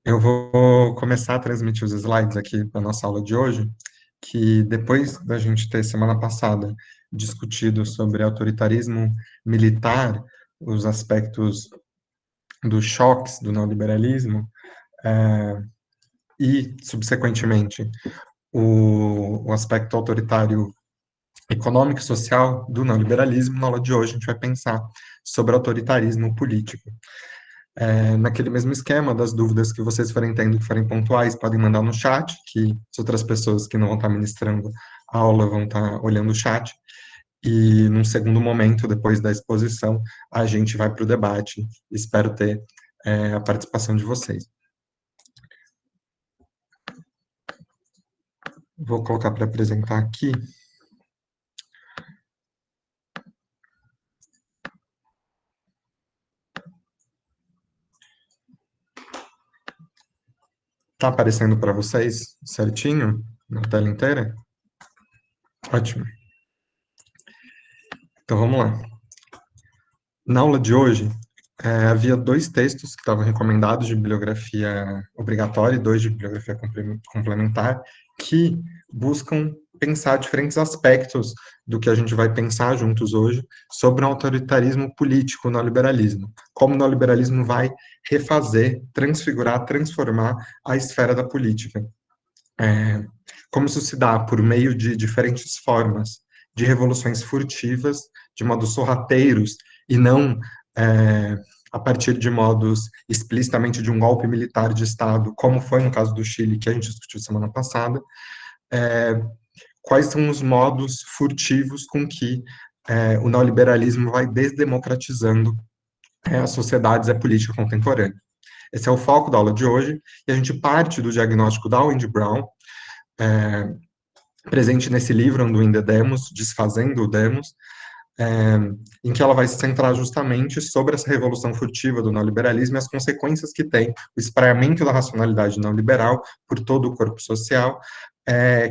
Eu vou começar a transmitir os slides aqui da nossa aula de hoje, que depois da gente ter, semana passada, discutido sobre autoritarismo militar, os aspectos dos choques do neoliberalismo, e, subsequentemente, o aspecto autoritário econômico e social do neoliberalismo, na aula de hoje a gente vai pensar sobre autoritarismo político. Naquele mesmo esquema das dúvidas que vocês forem tendo, que forem pontuais, podem mandar no chat, que as outras pessoas que não vão estar ministrando a aula vão estar olhando o chat, e num segundo momento, depois da exposição, a gente vai para o debate. Espero ter a participação de vocês. Vou colocar para apresentar aqui. Está aparecendo para vocês certinho na tela inteira? Ótimo. Então vamos lá. Na aula de hoje, havia 2 textos que estavam recomendados de bibliografia obrigatória e 2 de bibliografia complementar, que buscam pensar diferentes aspectos do que a gente vai pensar juntos hoje sobre o autoritarismo político, o neoliberalismo. Como o neoliberalismo vai refazer, transfigurar, transformar a esfera da política. Como isso se dá por meio de diferentes formas de revoluções furtivas, de modos sorrateiros, e não a partir de modos explicitamente de um golpe militar de Estado, como foi no caso do Chile, que a gente discutiu semana passada. Quais são os modos furtivos com que o neoliberalismo vai desdemocratizando as sociedades e a política contemporânea. Esse é o foco da aula de hoje, e a gente parte do diagnóstico da Wendy Brown, presente nesse livro, Undoing the Demos, Desfazendo o Demos, em que ela vai se centrar justamente sobre essa revolução furtiva do neoliberalismo e as consequências que tem o espraiamento da racionalidade neoliberal por todo o corpo social,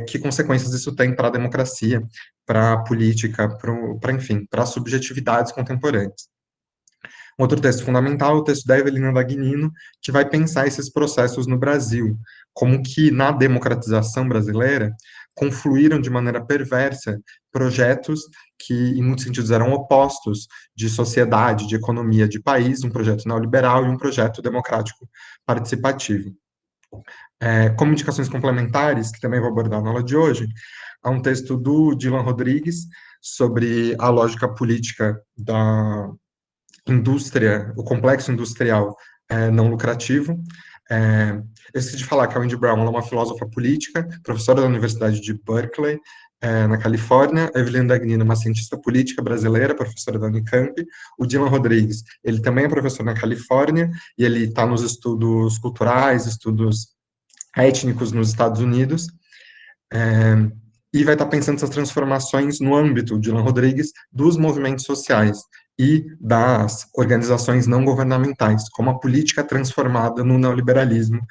que consequências isso tem para a democracia, para a política, para, enfim, para as subjetividades contemporâneas. Outro texto fundamental é o texto da Evelina Dagnino, que vai pensar esses processos no Brasil, como que na democratização brasileira confluíram de maneira perversa projetos que, em muitos sentidos, eram opostos de sociedade, de economia, de país, um projeto neoliberal e um projeto democrático participativo. Como indicações complementares, que também vou abordar na aula de hoje, há um texto do Dylan Rodrigues sobre a lógica política da indústria, o complexo industrial não lucrativo. Eu esqueci de falar que a Wendy Brown é uma filósofa política, professora da Universidade de Berkeley, na Califórnia. A Evelyn Dagnino é uma cientista política brasileira, professora da Unicamp. O Dylan Rodrigues, ele também é professor na Califórnia, e ele está nos estudos culturais, estudos étnicos nos Estados Unidos, e vai estar pensando essas transformações no âmbito, Dylan Rodrigues, dos movimentos sociais e das organizações não governamentais, como a política transformada no neoliberalismo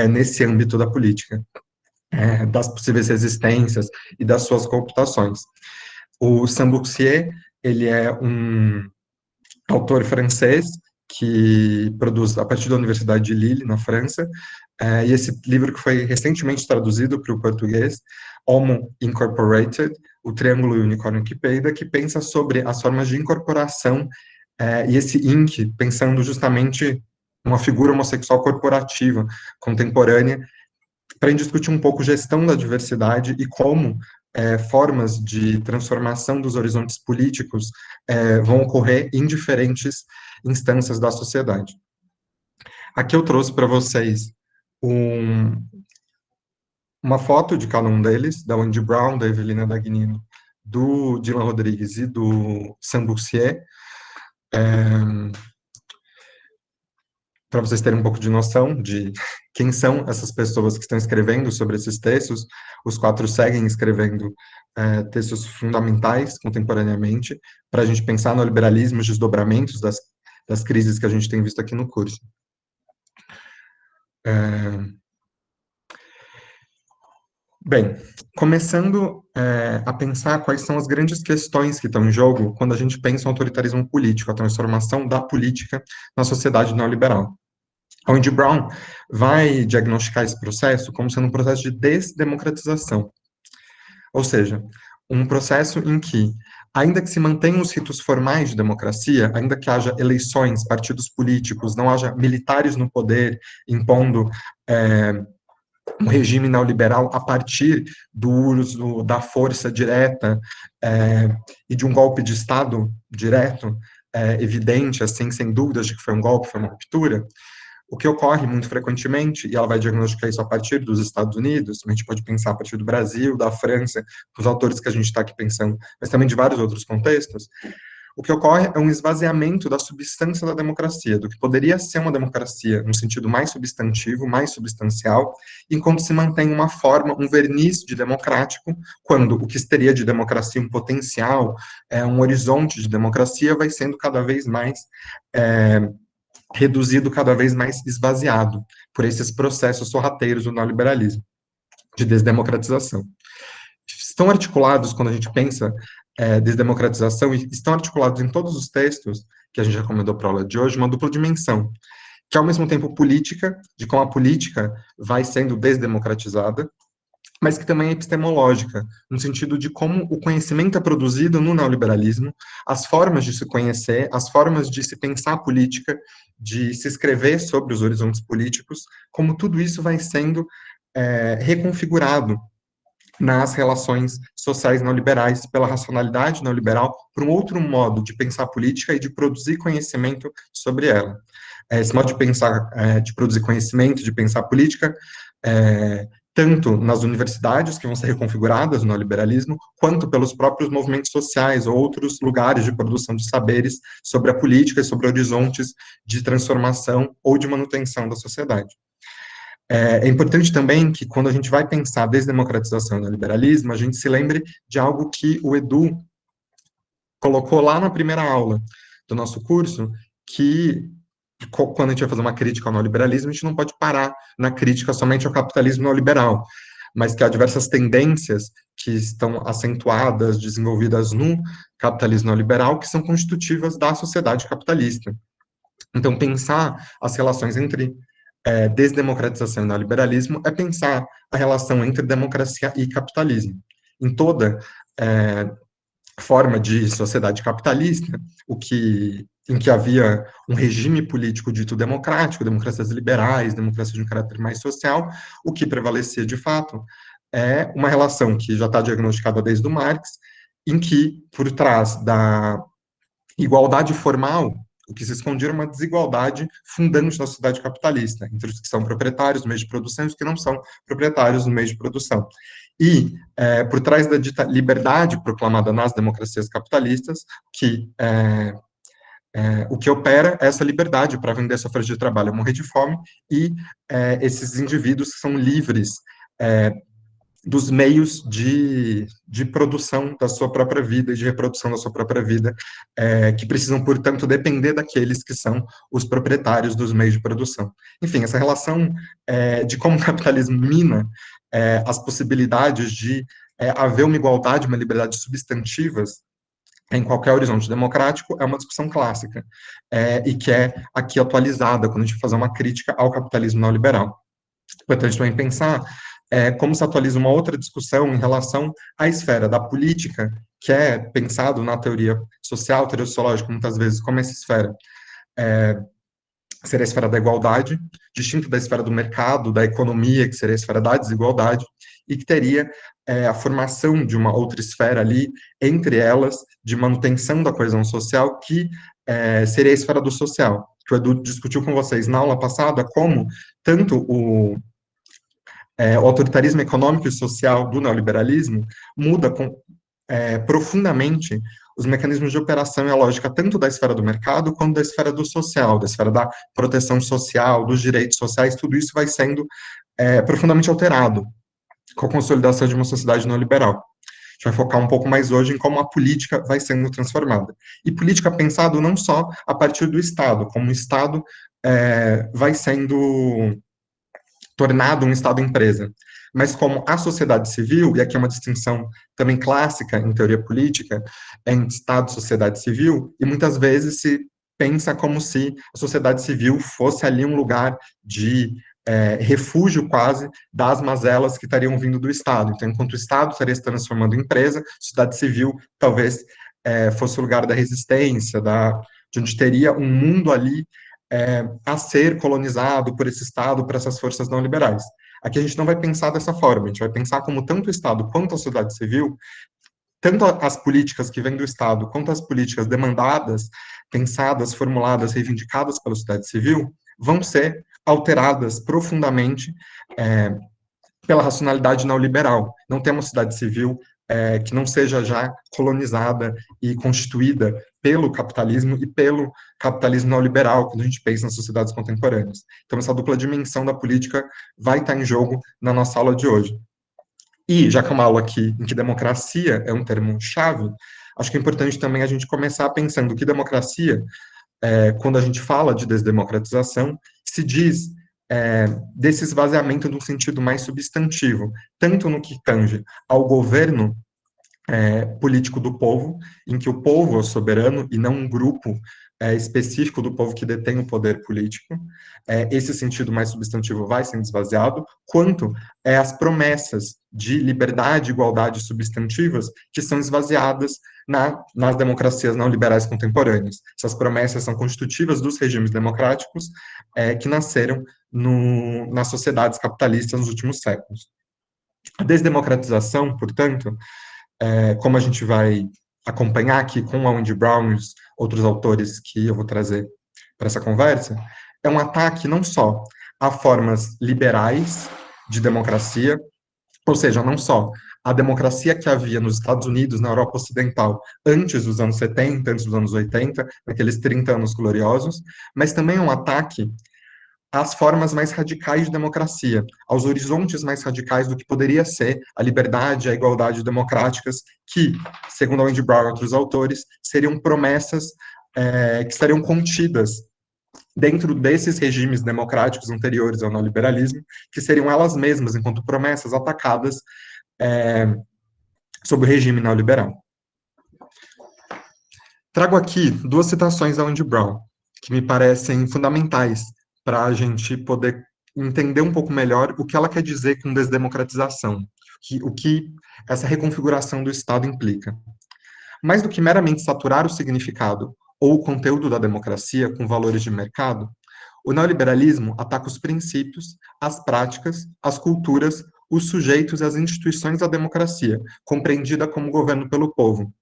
nesse âmbito da política, das possíveis resistências e das suas cooptações. O Sambuxier, ele é um autor francês que produz a partir da Universidade de Lille, na França, e esse livro que foi recentemente traduzido para o português, Homo Incorporated, o Triângulo e o Unicórnio que Peida, que pensa sobre as formas de incorporação, e esse Inc, pensando justamente uma figura homossexual corporativa, contemporânea, para a gente discutir um pouco gestão da diversidade e como formas de transformação dos horizontes políticos vão ocorrer em diferentes instâncias da sociedade. Aqui eu trouxe para vocês uma foto de cada um deles, da Wendy Brown, da Evelina Dagnino, do Dylan Rodrigues e do Sam Bussier, para vocês terem um pouco de noção de quem são essas pessoas que estão escrevendo sobre esses textos. Os 4 seguem escrevendo textos fundamentais contemporaneamente, para a gente pensar no liberalismo, os desdobramentos das crises que a gente tem visto aqui no curso. Bem, começando a pensar quais são as grandes questões que estão em jogo quando a gente pensa o autoritarismo político, a transformação da política na sociedade neoliberal. A Wendy Brown vai diagnosticar esse processo como sendo um processo de desdemocratização, ou seja, um processo em que, ainda que se mantenham os ritos formais de democracia, ainda que haja eleições, partidos políticos, não haja militares no poder impondo um regime neoliberal a partir do uso da força direta e de um golpe de Estado direto, evidente, assim, sem dúvidas de que foi um golpe, foi uma ruptura, o que ocorre muito frequentemente, e ela vai diagnosticar isso a partir dos Estados Unidos, a gente pode pensar a partir do Brasil, da França, os autores que a gente está aqui pensando, mas também de vários outros contextos, o que ocorre é um esvaziamento da substância da democracia, do que poderia ser uma democracia no sentido mais substantivo, mais substancial, enquanto se mantém uma forma, um verniz de democrático, quando o que teria de democracia um potencial, um horizonte de democracia, vai sendo cada vez mais reduzido, cada vez mais esvaziado por esses processos sorrateiros do neoliberalismo, de desdemocratização. Estão articulados, quando a gente pensa desdemocratização, e estão articulados em todos os textos que a gente recomendou para a aula de hoje, uma dupla dimensão, que é ao mesmo tempo política, de como a política vai sendo desdemocratizada, mas que também é epistemológica, no sentido de como o conhecimento é produzido no neoliberalismo, as formas de se conhecer, as formas de se pensar a política, de se escrever sobre os horizontes políticos, como tudo isso vai sendo reconfigurado nas relações sociais neoliberais, pela racionalidade neoliberal, por um outro modo de pensar a política e de produzir conhecimento sobre ela. Esse modo de pensar, de produzir conhecimento, de pensar a política, tanto nas universidades, que vão ser reconfiguradas no neoliberalismo, quanto pelos próprios movimentos sociais ou outros lugares de produção de saberes sobre a política e sobre horizontes de transformação ou de manutenção da sociedade. É importante também que, quando a gente vai pensar a desdemocratização do liberalismo, a gente se lembre de algo que o Edu colocou lá na primeira aula do nosso curso, que quando a gente vai fazer uma crítica ao neoliberalismo, a gente não pode parar na crítica somente ao capitalismo neoliberal, mas que há diversas tendências que estão acentuadas, desenvolvidas no capitalismo neoliberal, que são constitutivas da sociedade capitalista. Então, pensar as relações entre desdemocratização e neoliberalismo é pensar a relação entre democracia e capitalismo. Em toda forma de sociedade capitalista, em que havia um regime político dito democrático, democracias liberais, democracias de um caráter mais social, o que prevalecia de fato é uma relação que já está diagnosticada desde o Marx, em que, por trás da igualdade formal, o que se escondia era uma desigualdade fundante da sociedade capitalista, entre os que são proprietários do meio de produção e os que não são proprietários do meio de produção. E, por trás da dita liberdade proclamada nas democracias capitalistas, o que opera é essa liberdade para vender sua força de trabalho, morrer de fome, e esses indivíduos que são livres dos meios de produção da sua própria vida e de reprodução da sua própria vida, que precisam, portanto, depender daqueles que são os proprietários dos meios de produção. Enfim, essa relação de como o capitalismo mina as possibilidades de haver uma igualdade, uma liberdade substantivas em qualquer horizonte democrático é uma discussão clássica, e que é aqui atualizada quando a gente fazer uma crítica ao capitalismo neoliberal. Importante também pensar como se atualiza uma outra discussão em relação à esfera da política, que é pensado na teoria social, teoria sociológica, muitas vezes, como essa esfera seria a esfera da igualdade, distinto da esfera do mercado, da economia, que seria a esfera da desigualdade, e que teria a formação de uma outra esfera ali, entre elas, de manutenção da coesão social, que seria a esfera do social, que o Edu discutiu com vocês na aula passada, como tanto o autoritarismo econômico e social do neoliberalismo muda profundamente os mecanismos de operação e a lógica tanto da esfera do mercado quanto da esfera do social, da esfera da proteção social, dos direitos sociais, tudo isso vai sendo profundamente alterado com a consolidação de uma sociedade neoliberal. A gente vai focar um pouco mais hoje em como a política vai sendo transformada. E política pensado não só a partir do Estado, como o Estado vai sendo tornado um Estado-empresa, mas como a sociedade civil, e aqui é uma distinção também clássica em teoria política, entre Estado e sociedade civil, e muitas vezes se pensa como se a sociedade civil fosse ali um lugar de refúgio quase das mazelas que estariam vindo do Estado. Então, enquanto o Estado estaria se transformando em empresa, a sociedade civil talvez fosse o lugar da resistência, de onde teria um mundo ali a ser colonizado por esse Estado, por essas forças não liberais. Aqui a gente não vai pensar dessa forma, a gente vai pensar como tanto o Estado quanto a sociedade civil, tanto as políticas que vêm do Estado, quanto as políticas demandadas, pensadas, formuladas, reivindicadas pela sociedade civil, vão ser alteradas profundamente pela racionalidade neoliberal. Não tem uma sociedade civil que não seja já colonizada e constituída pelo capitalismo e pelo capitalismo neoliberal, quando a gente pensa nas sociedades contemporâneas. Então, essa dupla dimensão da política vai estar em jogo na nossa aula de hoje. E, já que é uma aula aqui em que democracia é um termo-chave, acho que é importante também a gente começar pensando que democracia, quando a gente fala de desdemocratização, se diz desse esvaziamento num sentido mais substantivo, tanto no que tange ao governo político do povo, em que o povo é o soberano e não um grupo específico do povo que detém o poder político. Esse sentido mais substantivo vai sendo esvaziado, quanto as promessas de liberdade e igualdade substantivas que são esvaziadas nas democracias neoliberais contemporâneas. Essas promessas são constitutivas dos regimes democráticos que nasceram nas sociedades capitalistas nos últimos séculos. A desdemocratização, portanto, como a gente vai acompanhar aqui com a Wendy Brown e os outros autores que eu vou trazer para essa conversa, é um ataque não só a formas liberais de democracia, ou seja, não só a democracia que havia nos Estados Unidos, na Europa Ocidental, antes dos anos 70, antes dos anos 80, naqueles 30 anos gloriosos, mas também um ataque às formas mais radicais de democracia, aos horizontes mais radicais do que poderia ser a liberdade e a igualdade democráticas, que, segundo a Wendy Brown e outros autores, seriam promessas que estariam contidas dentro desses regimes democráticos anteriores ao neoliberalismo, que seriam elas mesmas, enquanto promessas, atacadas sob o regime neoliberal. Trago aqui duas citações da Wendy Brown, que me parecem fundamentais para a gente poder entender um pouco melhor o que ela quer dizer com desdemocratização, o que essa reconfiguração do Estado implica. Mais do que meramente saturar o significado ou o conteúdo da democracia com valores de mercado, o neoliberalismo ataca os princípios, as práticas, as culturas, os sujeitos e as instituições da democracia, compreendida como governo pelo povo.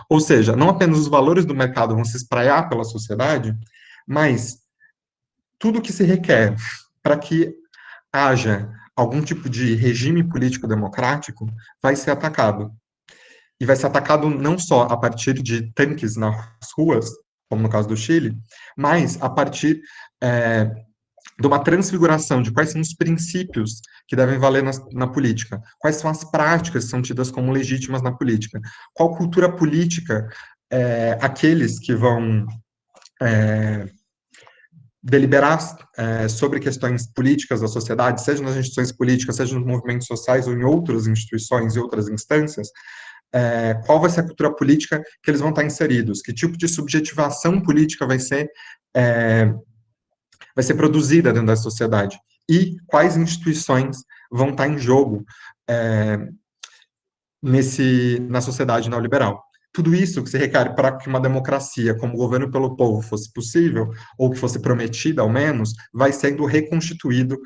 Ou seja, não apenas os valores do mercado vão se espraiar pela sociedade, mas tudo que se requer para que haja algum tipo de regime político democrático vai ser atacado. E vai ser atacado não só a partir de tanques nas ruas, como no caso do Chile, mas a partir de uma transfiguração de quais são os princípios que devem valer na política, quais são as práticas que são tidas como legítimas na política, qual cultura política aqueles que vão deliberar sobre questões políticas da sociedade, seja nas instituições políticas, seja nos movimentos sociais ou em outras instituições e outras instâncias, qual vai ser a cultura política que eles vão estar inseridos, que tipo de subjetivação política vai ser produzida dentro da sociedade, e quais instituições vão estar em jogo na sociedade neoliberal. Tudo isso que se requer para que uma democracia como governo pelo povo fosse possível, ou que fosse prometida ao menos, vai sendo reconstituído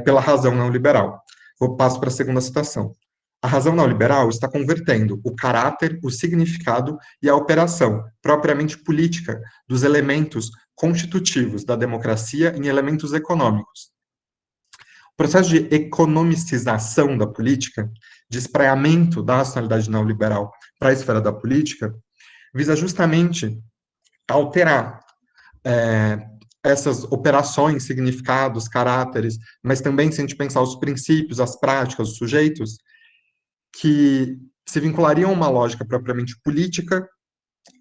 pela razão neoliberal. Vou passo para a segunda citação. A razão neoliberal está convertendo o caráter, o significado e a operação propriamente política dos elementos constitutivos da democracia em elementos econômicos. O processo de economicização da política, de espraiamento da racionalidade neoliberal para a esfera da política, visa justamente alterar essas operações, significados, caráteres, mas também, se a gente pensar os princípios, as práticas, os sujeitos, que se vinculariam a uma lógica propriamente política,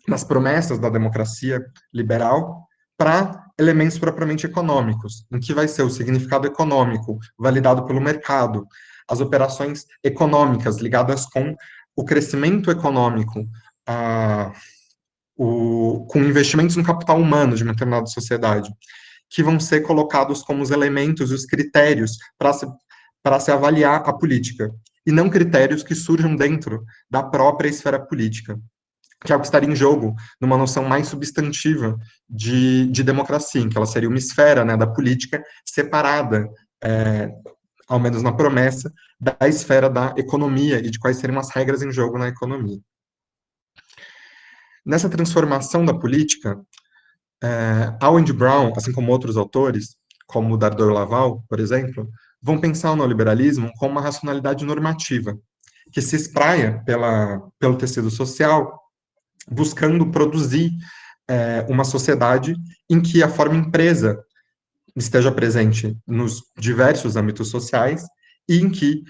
nas promessas da democracia liberal, para elementos propriamente econômicos, em que vai ser o significado econômico validado pelo mercado, as operações econômicas ligadas com o crescimento econômico, com investimentos no capital humano de uma determinada sociedade, que vão ser colocados como os elementos, os critérios para se avaliar a política, e não critérios que surjam dentro da própria esfera política, que é o que estaria em jogo numa noção mais substantiva de democracia, em que ela seria uma esfera, né, da política separada, ao menos na promessa, da esfera da economia e de quais seriam as regras em jogo na economia. Nessa transformação da política, Owen Brown, assim como outros autores, como Dardot Laval, por exemplo, vão pensar o neoliberalismo como uma racionalidade normativa, que se espraia pelo tecido social, buscando produzir uma sociedade em que a forma empresa esteja presente nos diversos âmbitos sociais e em que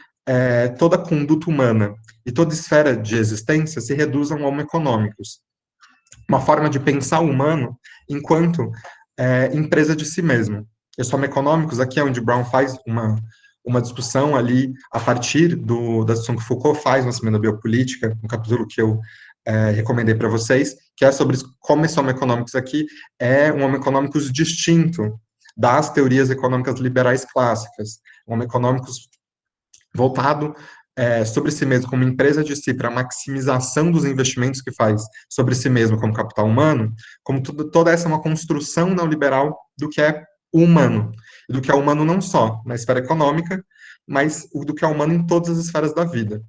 toda conduta humana e toda esfera de existência se reduzam a homo econômicos. Uma forma de pensar o humano enquanto empresa de si mesmo. E os homo econômicos, aqui é onde Brown faz uma discussão ali a partir da discussão que Foucault faz na Semana Biopolítica, no capítulo que eu recomendei para vocês, que é sobre como esse homo econômicos aqui é um homo econômicos distinto das teorias econômicas liberais clássicas, um homo econômicos voltado sobre si mesmo como empresa de si para maximização dos investimentos que faz sobre si mesmo como capital humano, como toda essa é uma construção neoliberal do que é o humano, e do que é o humano não só na esfera econômica, mas do que é humano em todas as esferas da vida.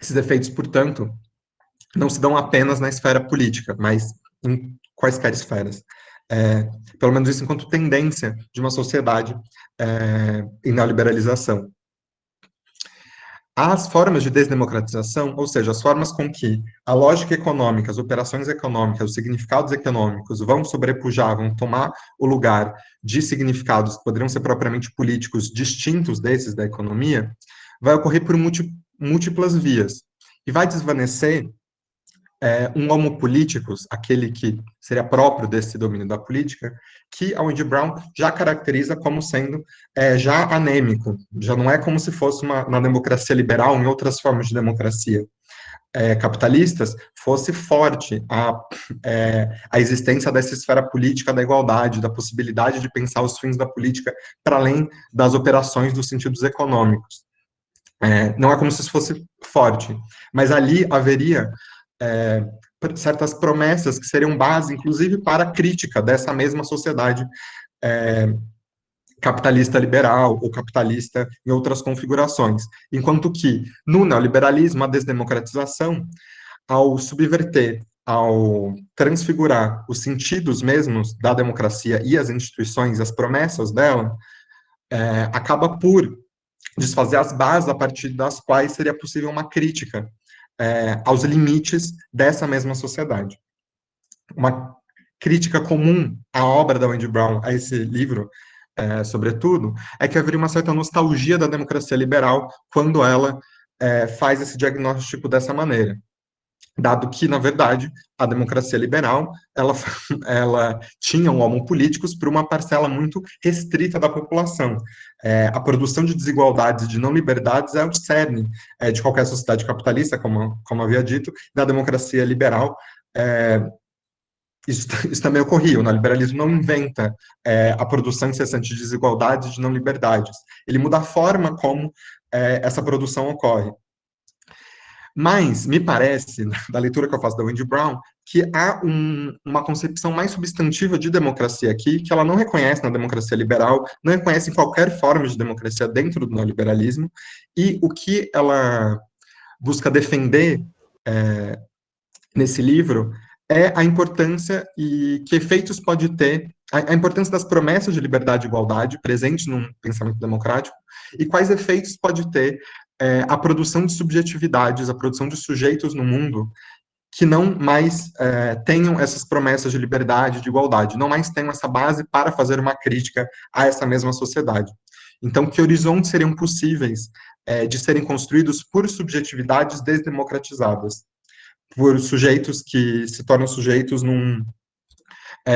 Esses efeitos, portanto, não se dão apenas na esfera política, mas em quaisquer esferas. Pelo menos isso enquanto tendência de uma sociedade em neoliberalização. As formas de desdemocratização, ou seja, as formas com que a lógica econômica, as operações econômicas, os significados econômicos vão sobrepujar, vão tomar o lugar de significados que poderiam ser propriamente políticos distintos desses da economia, vai ocorrer por múltiplas vias. E vai desvanecer um homo politicus, aquele que seria próprio desse domínio da política, que a Wendy Brown já caracteriza como sendo já anêmico, já não é como se fosse na democracia liberal, em outras formas de democracia capitalistas, fosse forte a existência dessa esfera política da igualdade, da possibilidade de pensar os fins da política para além das operações dos sentidos econômicos. Não é como se isso fosse forte, mas ali haveria certas promessas que seriam base, inclusive, para a crítica dessa mesma sociedade capitalista liberal ou capitalista em outras configurações. Enquanto que, no neoliberalismo, a desdemocratização, ao subverter, ao transfigurar os sentidos mesmos da democracia e as instituições, as promessas dela, acaba por desfazer as bases a partir das quais seria possível uma crítica aos limites dessa mesma sociedade. Uma crítica comum à obra da Wendy Brown, a esse livro, sobretudo, é que haveria uma certa nostalgia da democracia liberal quando ela faz esse diagnóstico dessa maneira. Dado que, na verdade, a democracia liberal, ela tinha um homo políticos para uma parcela muito restrita da população. A produção de desigualdades e de não liberdades é o cerne de qualquer sociedade capitalista, como havia dito, da democracia liberal. Isso também ocorria. O neoliberalismo não inventa a produção incessante de desigualdades e de não liberdades. Ele muda a forma como essa produção ocorre. Mas me parece, da leitura que eu faço da Wendy Brown, que há uma concepção mais substantiva de democracia aqui, que ela não reconhece na democracia liberal, não reconhece em qualquer forma de democracia dentro do neoliberalismo, e o que ela busca defender nesse livro é a importância e que efeitos pode ter, a importância das promessas de liberdade e igualdade presentes num pensamento democrático, e quais efeitos pode ter a produção de subjetividades, a produção de sujeitos no mundo que não mais tenham essas promessas de liberdade, de igualdade, não mais tenham essa base para fazer uma crítica a essa mesma sociedade. Então, que horizontes seriam possíveis de serem construídos por subjetividades desdemocratizadas, por sujeitos que se tornam sujeitos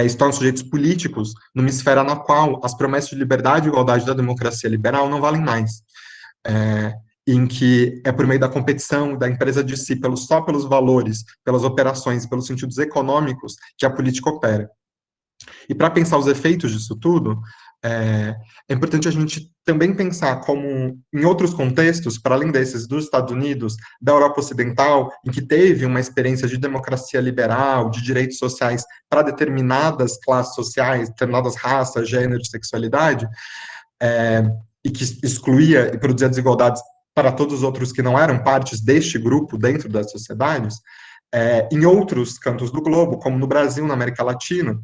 se tornam sujeitos políticos numa esfera na qual as promessas de liberdade e igualdade da democracia liberal não valem mais. em que é por meio da competição da empresa de si, só pelos valores, pelas operações, pelos sentidos econômicos que a política opera. E para pensar os efeitos disso tudo, é importante a gente também pensar como, em outros contextos, para além desses dos Estados Unidos, da Europa Ocidental, em que teve uma experiência de democracia liberal, de direitos sociais para determinadas classes sociais, determinadas raças, gênero, sexualidade, e que excluía e produzia desigualdades para todos os outros que não eram partes deste grupo dentro das sociedades, em outros cantos do globo, como no Brasil, na América Latina,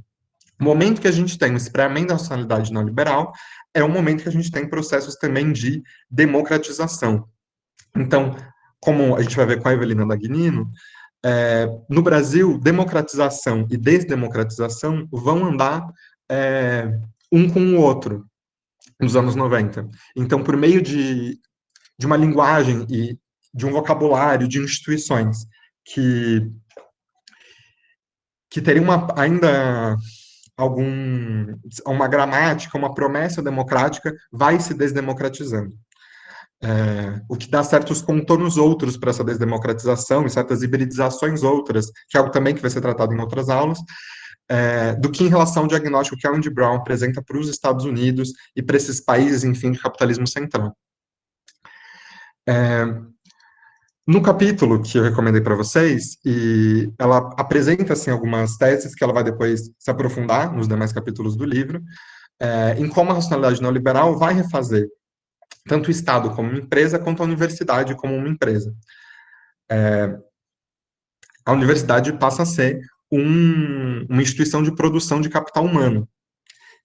o momento que a gente tem o espraiamento da racionalidade neoliberal é um momento que a gente tem processos também de democratização. Então, como a gente vai ver com a Evelina Dagnino, no Brasil, democratização e desdemocratização vão andar um com o outro nos anos 90. Então, por meio de uma linguagem e de um vocabulário, de instituições que, que teriam ainda uma gramática, uma promessa democrática, vai se desdemocratizando. O que dá certos contornos outros para essa desdemocratização e certas hibridizações outras, que é algo também que vai ser tratado em outras aulas, do que em relação ao diagnóstico que a Andy Brown apresenta para os Estados Unidos e para esses países, enfim, de capitalismo central. No capítulo que eu recomendei para vocês, e ela apresenta assim, algumas teses que ela vai depois se aprofundar nos demais capítulos do livro, em como a racionalidade neoliberal vai refazer tanto o Estado como uma empresa, quanto a universidade como uma empresa. A universidade passa a ser uma instituição de produção de capital humano.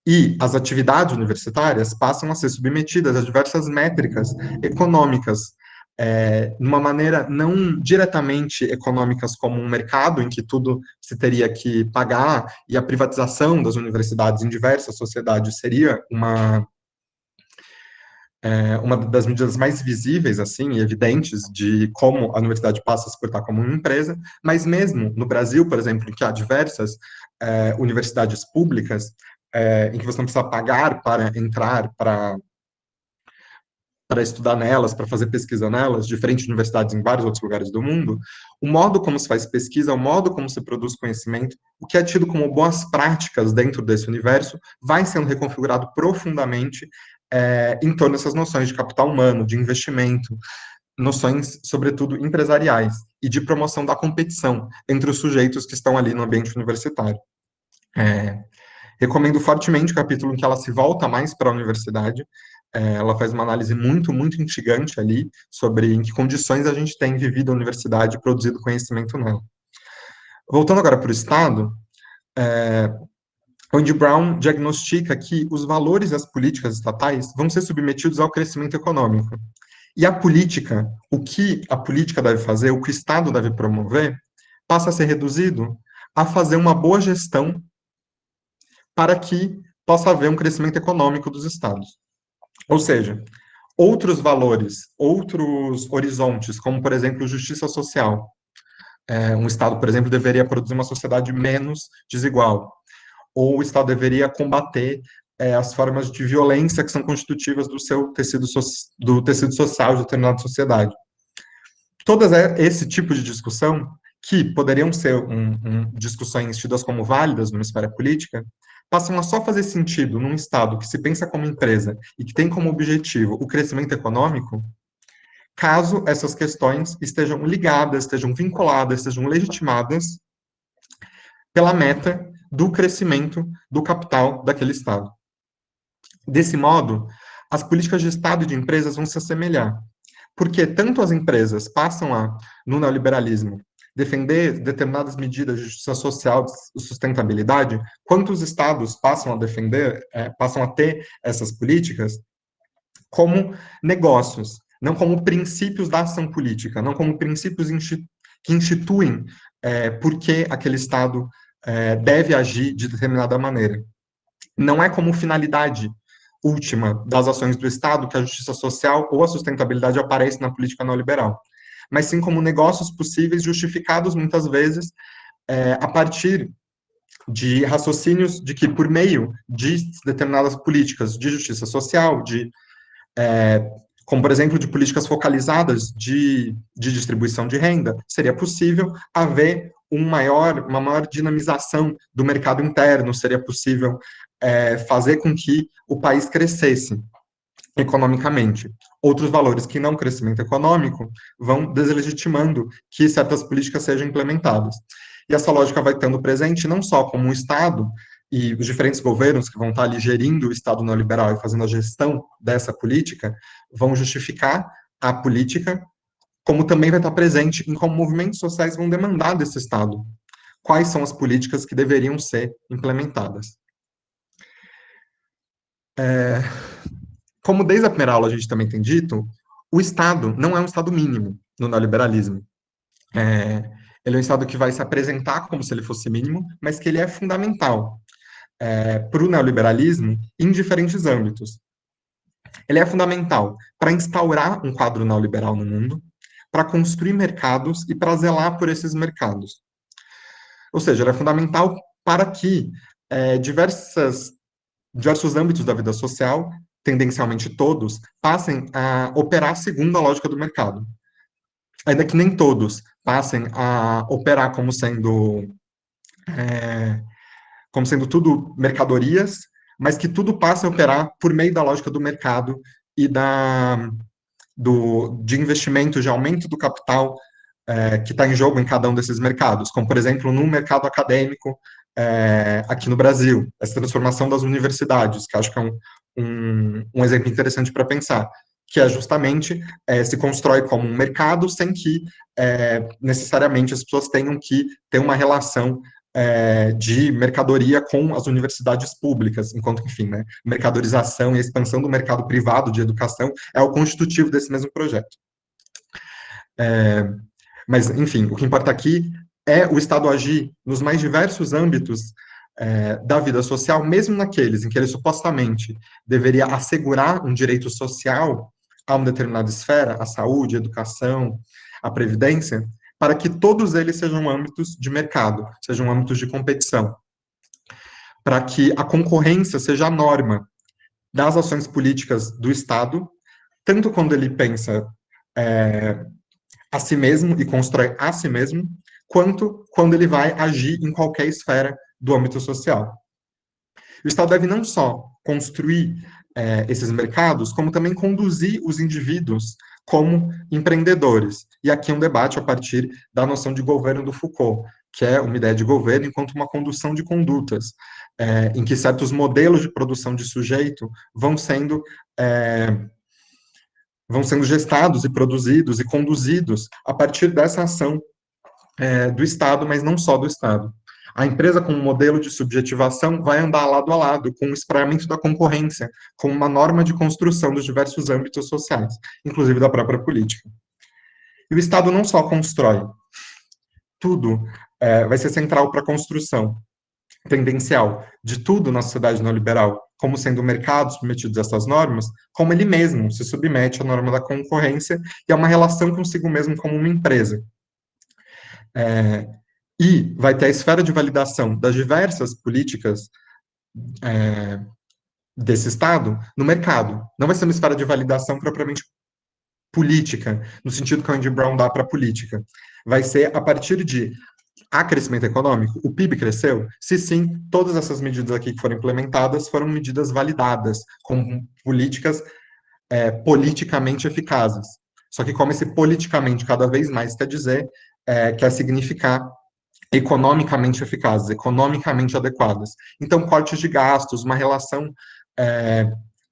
E as atividades universitárias passam a ser submetidas a diversas métricas econômicas, de uma maneira não diretamente econômicas como um mercado, em que tudo se teria que pagar, e a privatização das universidades em diversas sociedades seria uma das medidas mais visíveis, assim, e evidentes de como a universidade passa a se portar como uma empresa, mas mesmo no Brasil, por exemplo, em que há diversas universidades públicas, em que você não precisa pagar para entrar, para estudar nelas, para fazer pesquisa nelas, diferente de universidades em vários outros lugares do mundo, o modo como se faz pesquisa, o modo como se produz conhecimento, o que é tido como boas práticas dentro desse universo, vai sendo reconfigurado profundamente em torno dessas noções de capital humano, de investimento, noções, sobretudo, empresariais e de promoção da competição entre os sujeitos que estão ali no ambiente universitário. Recomendo fortemente o capítulo em que ela se volta mais para a universidade. Ela faz uma análise muito, muito instigante ali sobre em que condições a gente tem vivido a universidade e produzido conhecimento nela. Voltando agora para o Estado, Andy Brown diagnostica que os valores e as políticas estatais vão ser submetidos ao crescimento econômico. E a política, o que a política deve fazer, o que o Estado deve promover, passa a ser reduzido a fazer uma boa gestão para que possa haver um crescimento econômico dos estados. Ou seja, outros valores, outros horizontes, como, por exemplo, justiça social. Um Estado, por exemplo, deveria produzir uma sociedade menos desigual. Ou o Estado deveria combater as formas de violência que são constitutivas do seu tecido, do tecido social de determinada sociedade. Todas esse tipo de discussão, que poderiam ser discussões tidas como válidas numa esfera política, passam a só fazer sentido num Estado que se pensa como empresa e que tem como objetivo o crescimento econômico, caso essas questões estejam ligadas, estejam vinculadas, estejam legitimadas pela meta do crescimento do capital daquele Estado. Desse modo, as políticas de Estado e de empresas vão se assemelhar, porque tanto as empresas passam a, no neoliberalismo, defender determinadas medidas de justiça social e sustentabilidade, quanto os estados passam a defender, passam a ter essas políticas como negócios, não como princípios da ação política, não como princípios que instituem por que aquele estado deve agir de determinada maneira. Não é como finalidade última das ações do Estado que a justiça social ou a sustentabilidade aparece na política neoliberal, mas sim como negócios possíveis justificados muitas vezes a partir de raciocínios de que por meio de determinadas políticas de justiça social, de como, por exemplo, de políticas focalizadas de distribuição de renda, seria possível haver uma maior dinamização do mercado interno, seria possível fazer com que o país crescesse economicamente. Outros valores que não crescimento econômico vão deslegitimando que certas políticas sejam implementadas. E essa lógica vai estando presente não só como o Estado e os diferentes governos que vão estar ali gerindo o Estado neoliberal e fazendo a gestão dessa política, vão justificar a política, como também vai estar presente em como movimentos sociais vão demandar desse Estado. Quais são as políticas que deveriam ser implementadas? Como desde a primeira aula a gente também tem dito, o Estado não é um Estado mínimo no neoliberalismo. Ele é um Estado que vai se apresentar como se ele fosse mínimo, mas que ele é fundamental para o neoliberalismo em diferentes âmbitos. Ele é fundamental para instaurar um quadro neoliberal no mundo, para construir mercados e para zelar por esses mercados. Ou seja, ele é fundamental para que diversos âmbitos da vida social, tendencialmente todos, passem a operar segundo a lógica do mercado. Ainda que nem todos passem a operar como sendo tudo mercadorias, mas que tudo passe a operar por meio da lógica do mercado e de investimento, de aumento do capital que está em jogo em cada um desses mercados, como, por exemplo, no mercado acadêmico aqui no Brasil, essa transformação das universidades, que acho que é um exemplo interessante para pensar, que é justamente se constrói como um mercado sem que necessariamente as pessoas tenham que ter uma relação de mercadoria com as universidades públicas, enquanto que, enfim, né, mercadorização e a expansão do mercado privado de educação é o constitutivo desse mesmo projeto. Mas, enfim, o que importa aqui é o Estado agir nos mais diversos âmbitos da vida social, mesmo naqueles em que ele supostamente deveria assegurar um direito social a uma determinada esfera, a saúde, a educação, a previdência, para que todos eles sejam âmbitos de mercado, sejam âmbitos de competição, para que a concorrência seja a norma das ações políticas do Estado, tanto quando ele pensa a si mesmo e constrói a si mesmo, quanto quando ele vai agir em qualquer esfera do âmbito social. O Estado deve não só construir esses mercados, como também conduzir os indivíduos como empreendedores. E aqui um debate a partir da noção de governo do Foucault, que é uma ideia de governo enquanto uma condução de condutas, em que certos modelos de produção de sujeito vão sendo gestados e produzidos e conduzidos a partir dessa ação do Estado, mas não só do Estado. A empresa, com um modelo de subjetivação, vai andar lado a lado com o espraiamento da concorrência, com uma norma de construção dos diversos âmbitos sociais, inclusive da própria política. E o Estado não só constrói, tudo vai ser central para a construção tendencial de tudo na sociedade neoliberal, como sendo o mercado submetido a essas normas, como ele mesmo se submete à norma da concorrência e a uma relação consigo mesmo como uma empresa. E vai ter a esfera de validação das diversas políticas desse Estado no mercado. Não vai ser uma esfera de validação propriamente política, no sentido que a Andy Brown dá para a política. Vai ser a partir de há crescimento econômico? O PIB cresceu? Se sim, todas essas medidas aqui que foram implementadas foram medidas validadas, com políticas politicamente eficazes. Só que como esse politicamente cada vez mais quer dizer, quer significar economicamente eficazes, economicamente adequadas. Então, cortes de gastos, uma relação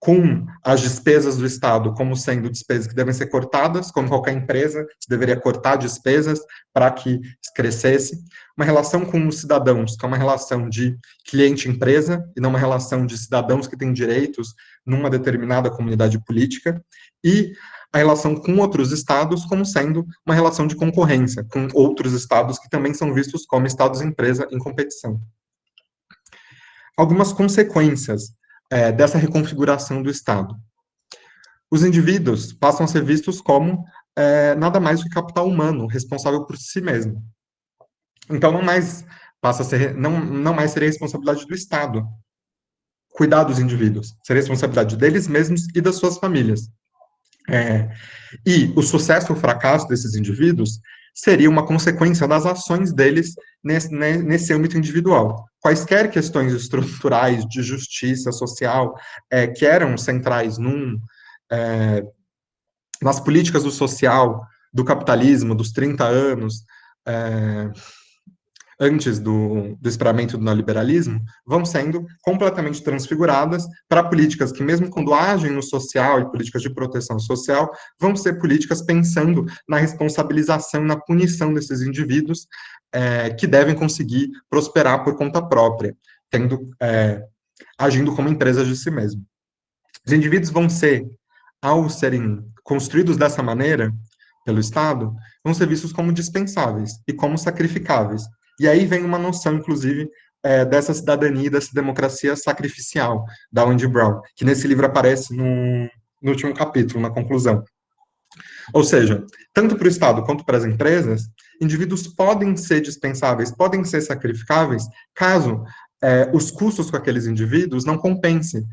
com as despesas do Estado como sendo despesas que devem ser cortadas, como qualquer empresa deveria cortar despesas para que crescesse, uma relação com os cidadãos, que é uma relação de cliente-empresa, e não uma relação de cidadãos que têm direitos numa determinada comunidade política, e a relação com outros estados como sendo uma relação de concorrência, com outros estados que também são vistos como estados-empresa em competição. Algumas consequências dessa reconfiguração do Estado. Os indivíduos passam a ser vistos como nada mais do que capital humano, responsável por si mesmo. Então, não mais seria responsabilidade do Estado cuidar dos indivíduos, seria responsabilidade deles mesmos e das suas famílias. É, e o sucesso ou fracasso desses indivíduos seria uma consequência das ações deles nesse âmbito individual. Quaisquer questões estruturais de justiça social que eram centrais nas políticas do social, do capitalismo, dos 30 anos, é, antes do espraiamento do neoliberalismo, vão sendo completamente transfiguradas para políticas que, mesmo quando agem no social e políticas de proteção social, vão ser políticas pensando na responsabilização, na punição desses indivíduos que devem conseguir prosperar por conta própria, agindo como empresas de si mesmo. Os indivíduos vão ser, ao serem construídos dessa maneira pelo Estado, vão ser vistos como dispensáveis e como sacrificáveis. E aí vem uma noção, inclusive, dessa cidadania e dessa democracia sacrificial, da Wendy Brown, que nesse livro aparece no último capítulo, na conclusão. Ou seja, tanto para o Estado quanto para as empresas, indivíduos podem ser dispensáveis, podem ser sacrificáveis, caso os custos com aqueles indivíduos não compensem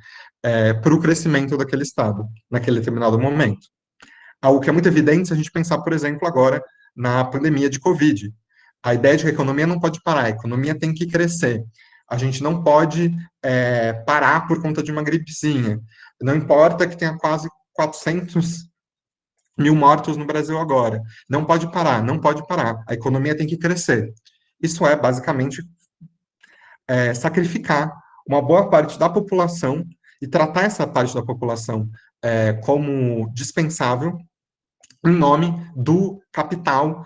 para o crescimento daquele Estado, naquele determinado momento. Algo que é muito evidente se a gente pensar, por exemplo, agora na pandemia de Covid. A ideia de que a economia não pode parar, a economia tem que crescer. A gente não pode parar por conta de uma gripezinha. Não importa que tenha quase 400 mil mortos no Brasil agora. Não pode parar, não pode parar. A economia tem que crescer. Isso é, basicamente, sacrificar uma boa parte da população e tratar essa parte da população como dispensável em nome do capital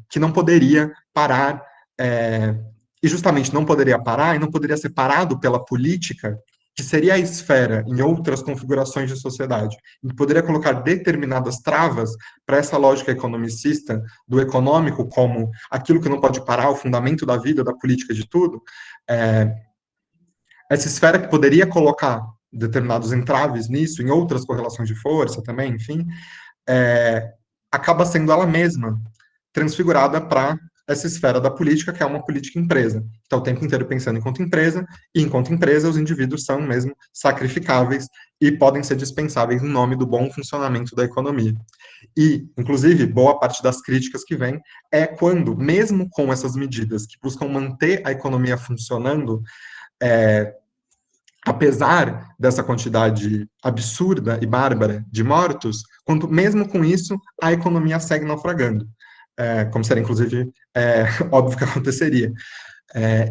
que não poderia parar, e justamente não poderia parar e não poderia ser parado pela política, que seria a esfera em outras configurações de sociedade, e poderia colocar determinadas travas para essa lógica economicista do econômico como aquilo que não pode parar, o fundamento da vida, da política, de tudo, essa esfera que poderia colocar determinados entraves nisso, em outras correlações de força também, enfim, é, acaba sendo ela mesma transfigurada para essa esfera da política, que é uma política empresa. Está o tempo inteiro pensando enquanto empresa, e enquanto empresa, os indivíduos são mesmo sacrificáveis e podem ser dispensáveis em nome do bom funcionamento da economia. E, inclusive, boa parte das críticas que vem é quando, mesmo com essas medidas que buscam manter a economia funcionando, apesar dessa quantidade absurda e bárbara de mortos, quanto mesmo com isso a economia segue naufragando, como seria inclusive óbvio que aconteceria.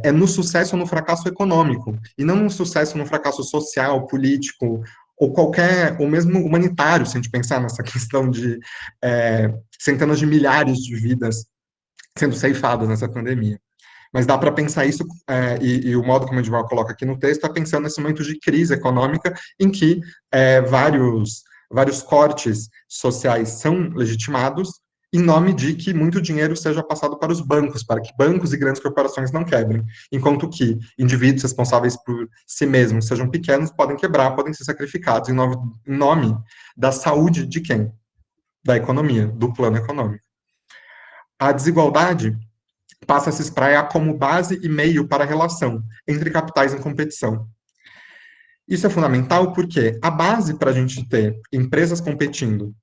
É no sucesso ou no fracasso econômico, e não no sucesso ou no fracasso social, político, ou qualquer, ou mesmo humanitário, se a gente pensar nessa questão de centenas de milhares de vidas sendo ceifadas nessa pandemia. Mas dá para pensar isso, e o modo como a Edval coloca aqui no texto é pensando nesse momento de crise econômica em que vários cortes sociais são legitimados em nome de que muito dinheiro seja passado para os bancos, para que bancos e grandes corporações não quebrem, enquanto que indivíduos responsáveis por si mesmos, sejam pequenos, podem quebrar, podem ser sacrificados em nome da saúde de quem? Da economia, do plano econômico. A desigualdade passa a se espraiar como base e meio para a relação entre capitais em competição. Isso é fundamental porque a base para a gente ter empresas competindo,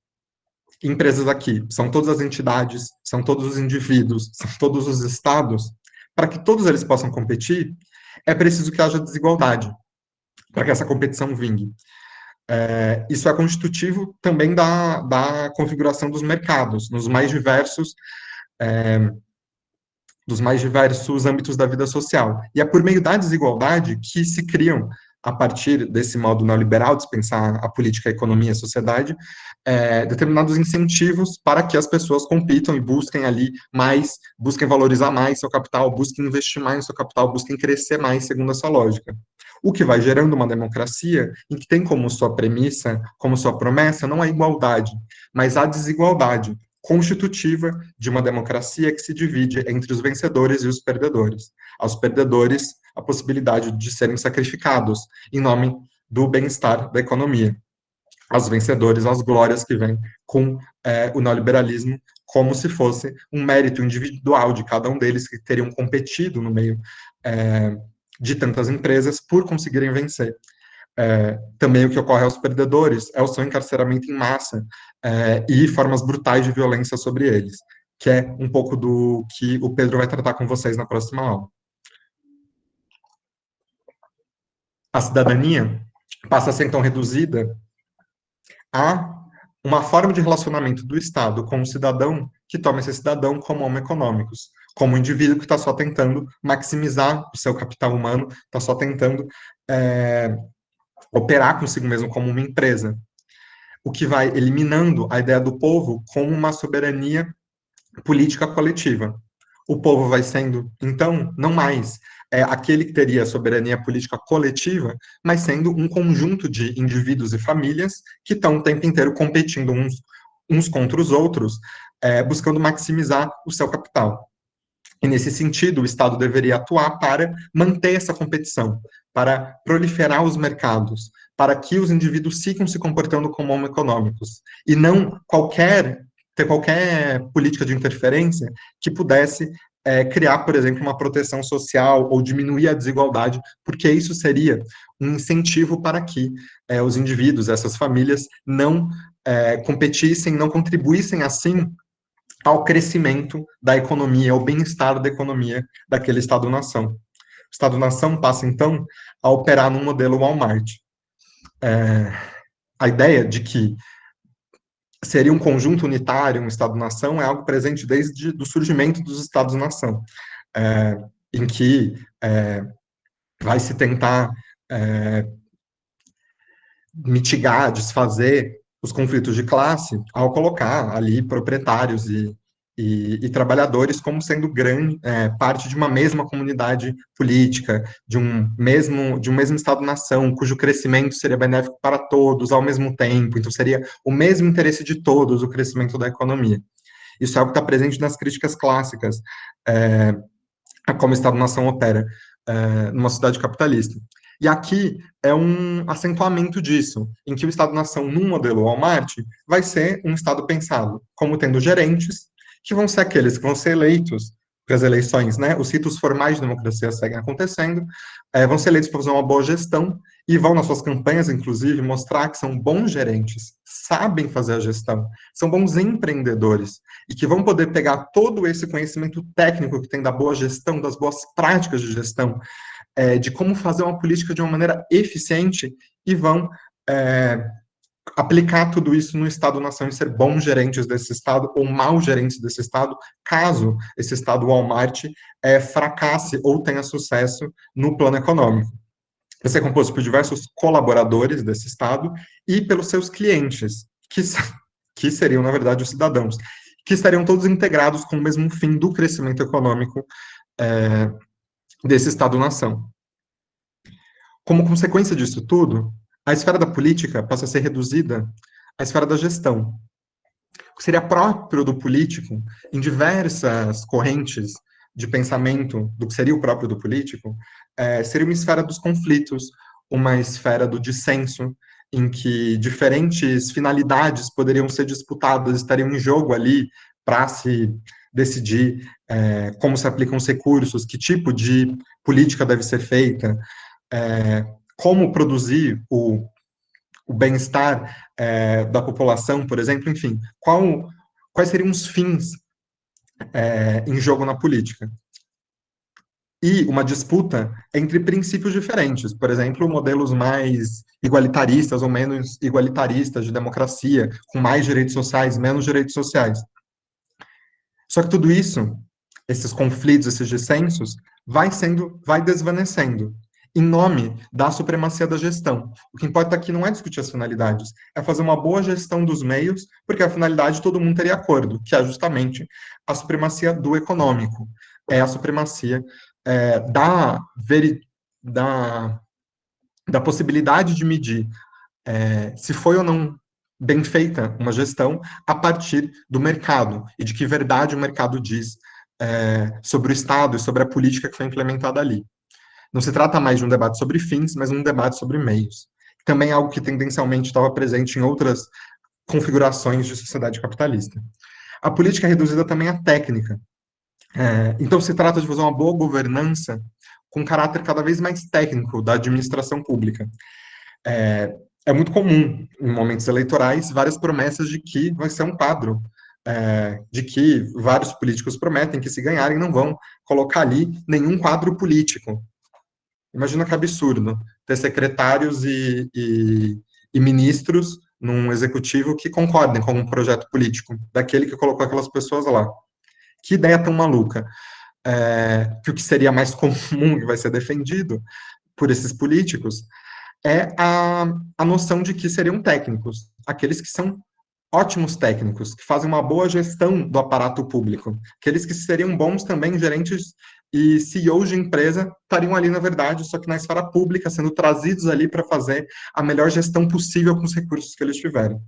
empresas aqui, são todas as entidades, são todos os indivíduos, são todos os estados, para que todos eles possam competir, é preciso que haja desigualdade, para que essa competição vingue. Isso é constitutivo também da configuração dos mercados, nos mais diversos âmbitos da vida social. E é por meio da desigualdade que se criam, a partir desse modo neoliberal de pensar a política, a economia, a sociedade, determinados incentivos para que as pessoas compitam e busquem ali mais, busquem valorizar mais seu capital, busquem investir mais no seu capital, busquem crescer mais segundo essa lógica. O que vai gerando uma democracia em que tem como sua premissa, como sua promessa, não a igualdade, mas a desigualdade, constitutiva de uma democracia que se divide entre os vencedores e os perdedores. Aos perdedores, a possibilidade de serem sacrificados em nome do bem-estar da economia. Aos vencedores, as glórias que vêm com o neoliberalismo, como se fosse um mérito individual de cada um deles que teriam competido no meio de tantas empresas por conseguirem vencer. Também o que ocorre aos perdedores é o seu encarceramento em massa e formas brutais de violência sobre eles, que é um pouco do que o Pedro vai tratar com vocês na próxima aula. A cidadania passa a ser, então, reduzida a uma forma de relacionamento do Estado com o cidadão que toma esse cidadão como homo econômicos, como um indivíduo que está só tentando maximizar o seu capital humano, está só tentando operar consigo mesmo como uma empresa, o que vai eliminando a ideia do povo como uma soberania política coletiva. O povo vai sendo, então, não mais aquele que teria soberania política coletiva, mas sendo um conjunto de indivíduos e famílias que estão o tempo inteiro competindo uns contra os outros, buscando maximizar o seu capital. E, nesse sentido, o Estado deveria atuar para manter essa competição, para proliferar os mercados, para que os indivíduos sigam se comportando como homo econômicos, e não ter qualquer política de interferência que pudesse criar, por exemplo, uma proteção social ou diminuir a desigualdade, porque isso seria um incentivo para que os indivíduos, essas famílias, não competissem, não contribuíssem assim ao crescimento da economia, ao bem-estar da economia daquele Estado-nação. O Estado-nação passa, então, a operar num modelo Walmart. A ideia de que seria um conjunto unitário, um Estado-nação, é algo presente desde o surgimento dos Estados-nação, em que vai se tentar mitigar, desfazer os conflitos de classe ao colocar ali proprietários e trabalhadores como sendo parte de uma mesma comunidade política, de um mesmo Estado-nação, cujo crescimento seria benéfico para todos ao mesmo tempo, então seria o mesmo interesse de todos o crescimento da economia. Isso é algo que está presente nas críticas clássicas a como o Estado-nação opera numa sociedade capitalista. E aqui é um acentuamento disso, em que o Estado-nação, num modelo Walmart, vai ser um Estado pensado como tendo gerentes, que vão ser aqueles que vão ser eleitos, porque as eleições, né, os ritos formais de democracia seguem acontecendo, vão ser eleitos para fazer uma boa gestão, e vão, nas suas campanhas, inclusive, mostrar que são bons gerentes, sabem fazer a gestão, são bons empreendedores, e que vão poder pegar todo esse conhecimento técnico que tem da boa gestão, das boas práticas de gestão, de como fazer uma política de uma maneira eficiente e vão aplicar tudo isso no Estado-nação e ser bons gerentes desse Estado ou maus gerentes desse Estado, caso esse Estado Walmart fracasse ou tenha sucesso no plano econômico. Vai ser composto por diversos colaboradores desse Estado e pelos seus clientes, que seriam, na verdade, os cidadãos, que estariam todos integrados com o mesmo fim do crescimento econômico desse Estado-nação. Como consequência disso tudo, a esfera da política passa a ser reduzida à esfera da gestão. O que seria próprio do político, em diversas correntes de pensamento do que seria o próprio do político, seria uma esfera dos conflitos, uma esfera do dissenso, em que diferentes finalidades poderiam ser disputadas, estariam em jogo ali para se decidir como se aplicam os recursos, que tipo de política deve ser feita, como produzir o bem-estar da população, por exemplo, enfim, quais seriam os fins em jogo na política. E uma disputa entre princípios diferentes, por exemplo, modelos mais igualitaristas ou menos igualitaristas de democracia, com mais direitos sociais, menos direitos sociais. Só que tudo isso, esses conflitos, esses dissensos, vai desvanecendo em nome da supremacia da gestão. O que importa aqui não é discutir as finalidades, é fazer uma boa gestão dos meios, porque a finalidade todo mundo teria acordo, que é justamente a supremacia do econômico, é a supremacia da, da possibilidade de medir se foi ou não bem feita uma gestão a partir do mercado, e de que verdade o mercado diz sobre o Estado e sobre a política que foi implementada ali. Não se trata mais de um debate sobre fins, mas um debate sobre meios. Também é algo que tendencialmente estava presente em outras configurações de sociedade capitalista. A política é reduzida também à técnica. Então, se trata de fazer uma boa governança com caráter cada vez mais técnico da administração pública. É muito comum, em momentos eleitorais, várias promessas de que vai ser um quadro, de que vários políticos prometem que, se ganharem, não vão colocar ali nenhum quadro político. Imagina que absurdo ter secretários e ministros num executivo que concordem com um projeto político daquele que colocou aquelas pessoas lá. Que ideia tão maluca. Que o que seria mais comum, que vai ser defendido por esses políticos, é a noção de que seriam técnicos, aqueles que são ótimos técnicos, que fazem uma boa gestão do aparato público, aqueles que seriam bons também gerentes e CEOs de empresa, estariam ali, na verdade, só que na esfera pública, sendo trazidos ali para fazer a melhor gestão possível com os recursos que eles tiverem.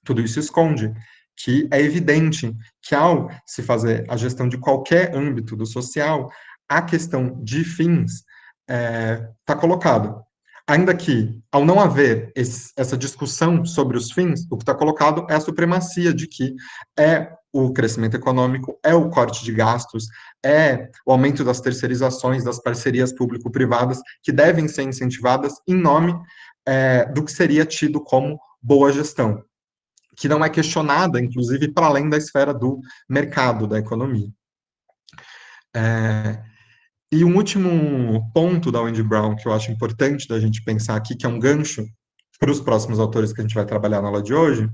Tudo isso esconde que é evidente que, ao se fazer a gestão de qualquer âmbito do social, a questão de fins está colocada. Ainda que, ao não haver essa discussão sobre os fins, o que está colocado é a supremacia de que é o crescimento econômico, é o corte de gastos, é o aumento das terceirizações, das parcerias público-privadas, que devem ser incentivadas em nome do que seria tido como boa gestão, que não é questionada, inclusive, para além da esfera do mercado, da economia. E um último ponto da Wendy Brown que eu acho importante da gente pensar aqui, que é um gancho para os próximos autores que a gente vai trabalhar na aula de hoje,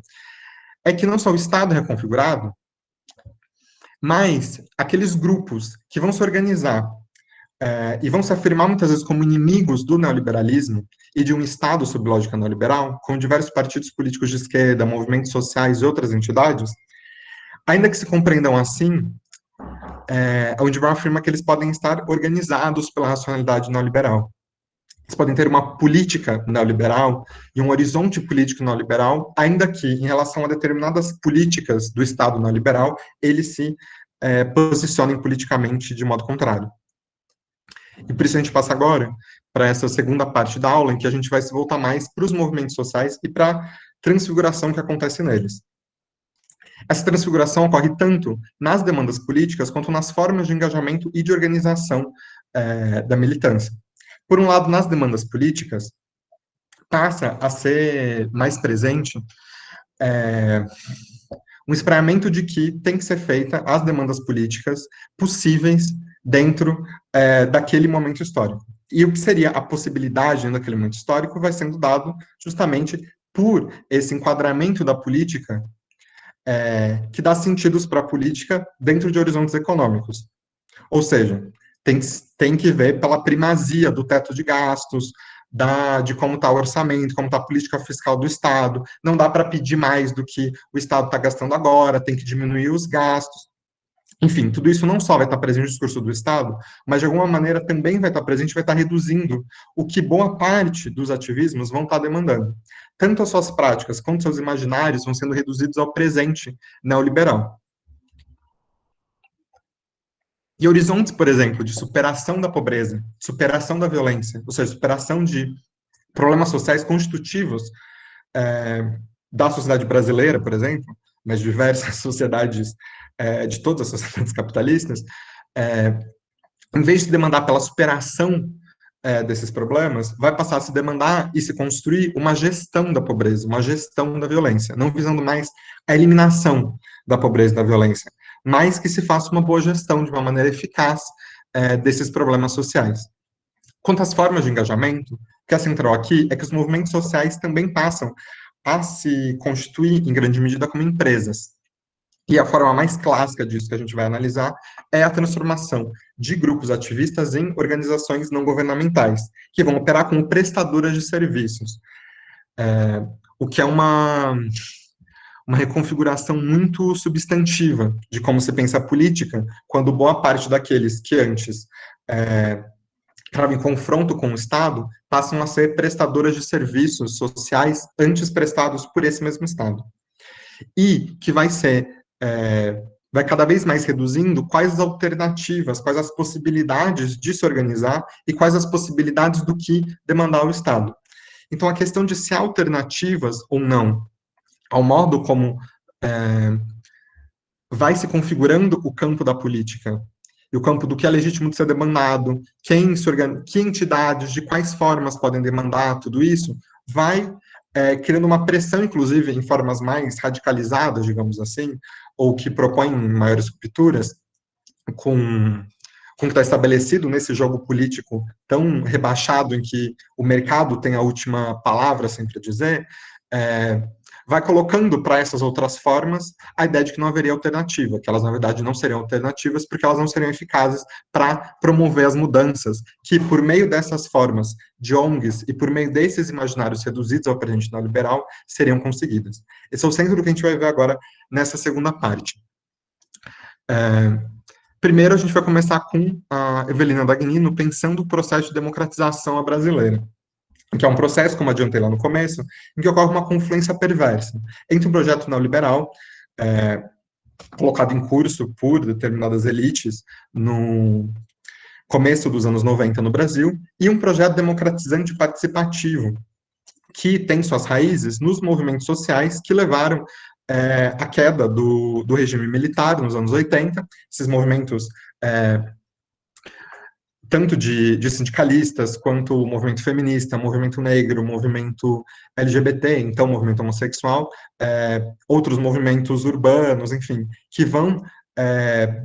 é que não só o Estado é reconfigurado, mas aqueles grupos que vão se organizar e vão se afirmar muitas vezes como inimigos do neoliberalismo e de um Estado sob lógica neoliberal, com diversos partidos políticos de esquerda, movimentos sociais e outras entidades, ainda que se compreendam assim, a Wendy Brown afirma que eles podem estar organizados pela racionalidade neoliberal. Eles podem ter uma política neoliberal e um horizonte político neoliberal, ainda que, em relação a determinadas políticas do Estado neoliberal, eles se posicionem politicamente de modo contrário. E por isso a gente passa agora para essa segunda parte da aula, em que a gente vai se voltar mais para os movimentos sociais e para a transfiguração que acontece neles. Essa transfiguração ocorre tanto nas demandas políticas quanto nas formas de engajamento e de organização da militância. Por um lado, nas demandas políticas, passa a ser mais presente um espraiamento de que tem que ser feita as demandas políticas possíveis dentro daquele momento histórico. E o que seria a possibilidade daquele momento histórico vai sendo dado justamente por esse enquadramento da política que dá sentidos para a política dentro de horizontes econômicos. Ou seja, tem que ver pela primazia do teto de gastos, de como está o orçamento, como está a política fiscal do Estado. Não dá para pedir mais do que o Estado está gastando agora, tem que diminuir os gastos. Enfim, tudo isso não só vai estar presente no discurso do Estado, mas de alguma maneira também vai estar presente, vai estar reduzindo o que boa parte dos ativismos vão estar demandando. Tanto as suas práticas quanto seus imaginários vão sendo reduzidos ao presente neoliberal. E horizontes, por exemplo, de superação da pobreza, superação da violência, ou seja, superação de problemas sociais constitutivos da sociedade brasileira, por exemplo, mas diversas sociedades, de todas as sociedades capitalistas, em vez de demandar pela superação desses problemas, vai passar a se demandar e se construir uma gestão da pobreza, uma gestão da violência, não visando mais a eliminação da pobreza e da violência, mas que se faça uma boa gestão de uma maneira eficaz desses problemas sociais. Quanto às formas de engajamento, o que é central aqui é que os movimentos sociais também passam a se constituir, em grande medida, como empresas. E a forma mais clássica disso que a gente vai analisar é a transformação de grupos ativistas em organizações não governamentais, que vão operar como prestadoras de serviços. O que é uma reconfiguração muito substantiva de como se pensa a política, quando boa parte daqueles que antes entravam em confronto com o Estado passam a ser prestadoras de serviços sociais antes prestados por esse mesmo Estado. E que vai cada vez mais reduzindo quais as alternativas, quais as possibilidades de se organizar e quais as possibilidades do que demandar o Estado. Então, a questão de se há alternativas ou não ao modo como vai se configurando o campo da política e o campo do que é legítimo de ser demandado, que entidades, de quais formas podem demandar tudo isso, vai criando uma pressão, inclusive, em formas mais radicalizadas, digamos assim, ou que propõem maiores rupturas, com o que está estabelecido nesse jogo político tão rebaixado em que o mercado tem a última palavra sempre a dizer, é, vai colocando para essas outras formas a ideia de que não haveria alternativa, que elas, na verdade, não seriam alternativas porque elas não seriam eficazes para promover as mudanças, que por meio dessas formas de ONGs e por meio desses imaginários reduzidos ao presente neoliberal, seriam conseguidas. Esse é o centro do que a gente vai ver agora nessa segunda parte. Primeiro, a gente vai começar com a Evelina Dagnino pensando o processo de democratização brasileira, que é um processo, como adiantei lá no começo, em que ocorre uma confluência perversa entre um projeto neoliberal colocado em curso por determinadas elites no começo dos anos 90 no Brasil e um projeto democratizante participativo que tem suas raízes nos movimentos sociais que levaram à queda do regime militar nos anos 80, esses movimentos tanto de sindicalistas, quanto o movimento feminista, movimento negro, movimento LGBT, então movimento homossexual, outros movimentos urbanos, enfim, que vão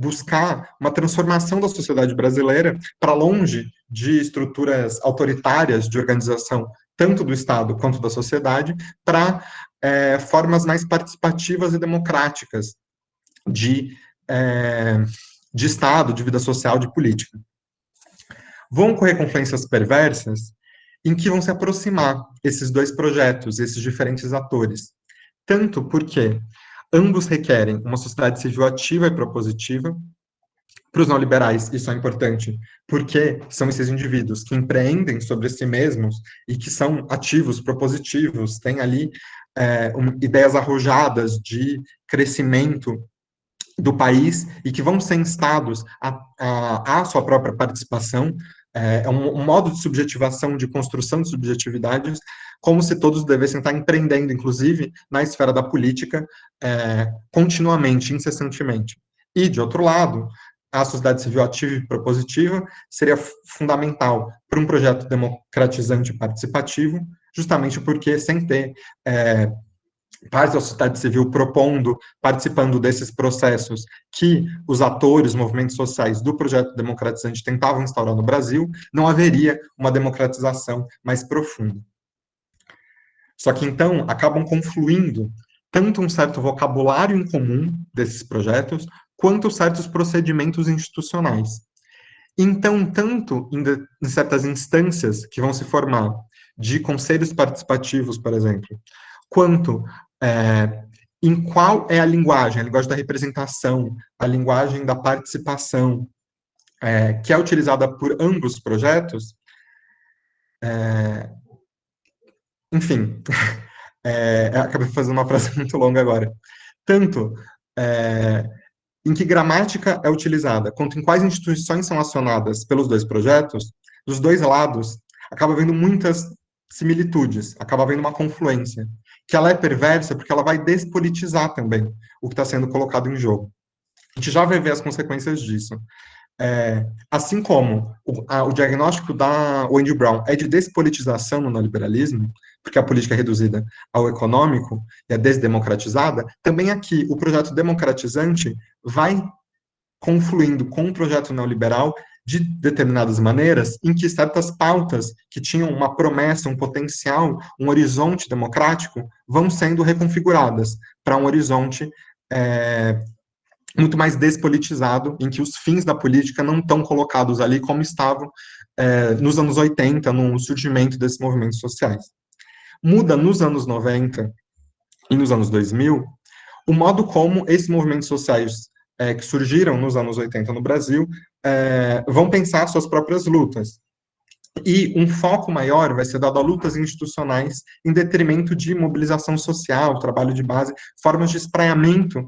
buscar uma transformação da sociedade brasileira para longe de estruturas autoritárias de organização, tanto do Estado quanto da sociedade, para formas mais participativas e democráticas de Estado, de vida social, de política. Vão ocorrer confluências perversas em que vão se aproximar esses dois projetos, esses diferentes atores. Tanto porque ambos requerem uma sociedade civil ativa e propositiva. Para os neoliberais, isso é importante, porque são esses indivíduos que empreendem sobre si mesmos e que são ativos, propositivos, têm ali ideias arrojadas de crescimento do país e que vão ser instados à sua própria participação, um modo de subjetivação, de construção de subjetividades, como se todos devessem estar empreendendo, inclusive, na esfera da política, continuamente, incessantemente. E, de outro lado, a sociedade civil ativa e propositiva seria fundamental para um projeto democratizante e participativo, justamente porque, sem ter parte da sociedade civil propondo, participando desses processos que os atores, os movimentos sociais do projeto democratizante tentavam instaurar no Brasil, não haveria uma democratização mais profunda. Só que, então, acabam confluindo tanto um certo vocabulário em comum desses projetos, quanto certos procedimentos institucionais. Então, tanto em certas instâncias que vão se formar de conselhos participativos, por exemplo, quanto em qual é a linguagem da representação, a linguagem da participação, que é utilizada por ambos os projetos, enfim, acabei fazendo uma frase muito longa agora. Tanto em que gramática é utilizada, quanto em quais instituições são acionadas pelos dois projetos, dos dois lados, acaba havendo muitas similitudes, acaba havendo uma confluência, que ela é perversa porque ela vai despolitizar também o que está sendo colocado em jogo. A gente já vai ver as consequências disso. Assim como o diagnóstico da Wendy Brown é de despolitização no neoliberalismo, porque a política é reduzida ao econômico e é desdemocratizada, também aqui o projeto democratizante vai confluindo com o projeto neoliberal de determinadas maneiras, em que certas pautas que tinham uma promessa, um potencial, um horizonte democrático, vão sendo reconfiguradas para um horizonte muito mais despolitizado, em que os fins da política não estão colocados ali como estavam nos anos 80, no surgimento desses movimentos sociais. Muda nos anos 90 e nos anos 2000 o modo como esses movimentos sociais que surgiram nos anos 80 no Brasil vão pensar suas próprias lutas. E um foco maior vai ser dado a lutas institucionais em detrimento de mobilização social, trabalho de base, formas de espraiamento